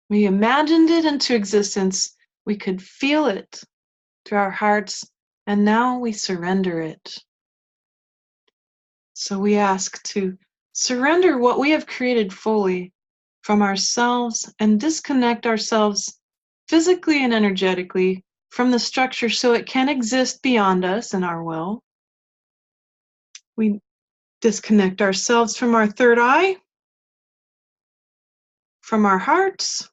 S1: We imagined it into existence. We could feel it through our hearts, and now we surrender it. So we ask to surrender what we have created fully from ourselves and disconnect ourselves physically and energetically from the structure so it can exist beyond us and our will. We disconnect ourselves from our third eye, from our hearts,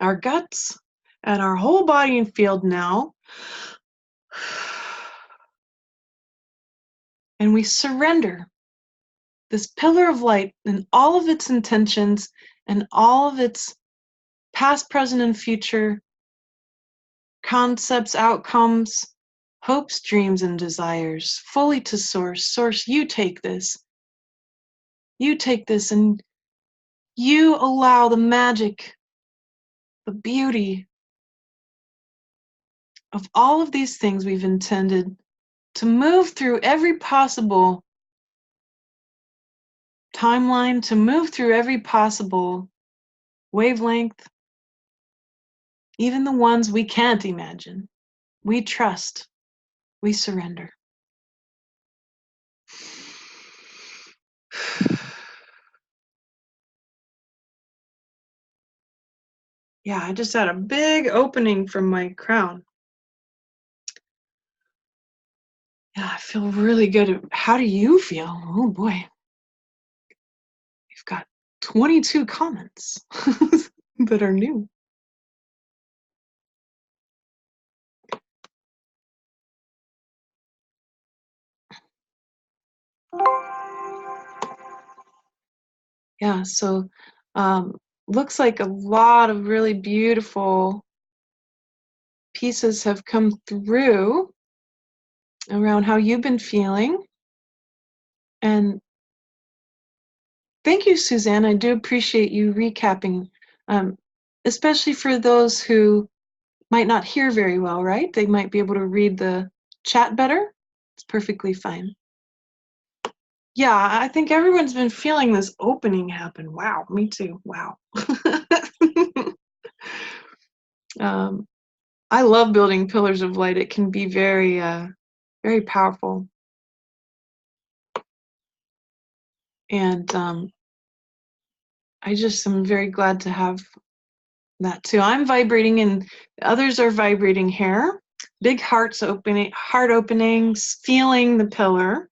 S1: our guts, and our whole body and field now. And we surrender this pillar of light and all of its intentions and all of its past, present, and future concepts, outcomes, hopes, dreams, and desires fully to Source. Source, you take this. You take this and you allow the magic, the beauty of all of these things we've intended to move through every possible timeline, to move through every possible wavelength, even the ones we can't imagine. We trust, we surrender. Yeah, I just had a big opening from my crown. Yeah, I feel really good. How do you feel? Oh boy. We've got 22 comments that are new. Yeah, so looks like a lot of really beautiful pieces have come through around how you've been feeling. And thank you, Suzanne. I do appreciate you recapping, especially for those who might not hear very well, right? They might be able to read the chat better. It's perfectly fine. Yeah, I think everyone's been feeling this opening happen. Wow, me too. Wow. I love building pillars of light. It can be very, very powerful. And I just am very glad to have that too. I'm vibrating and others are vibrating here. Big heart openings, feeling the pillar.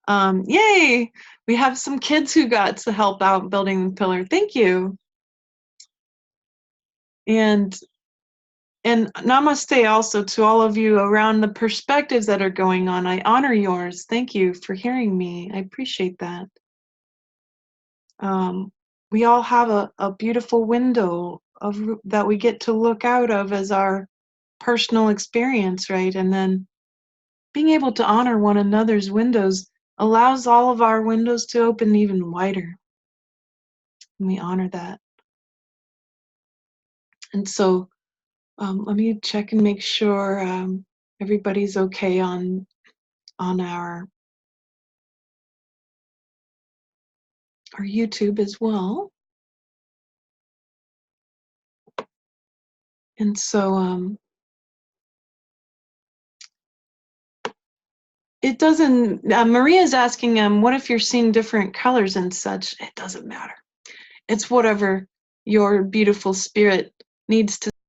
S1: Yay! We have some kids who got to help out building the pillar. Thank you. And namaste also to all of you around the perspectives that are going on. I honor yours. Thank you for hearing me. I appreciate that. We all have a beautiful window that we get to look out of as our personal experience, right? And then being able to honor one another's windows allows all of our windows to open even wider. And we honor that. And so let me check and make sure everybody's okay on our YouTube as well. And so it doesn't, Maria's asking, what if you're seeing different colors and such? It doesn't matter. It's whatever your beautiful spirit needs to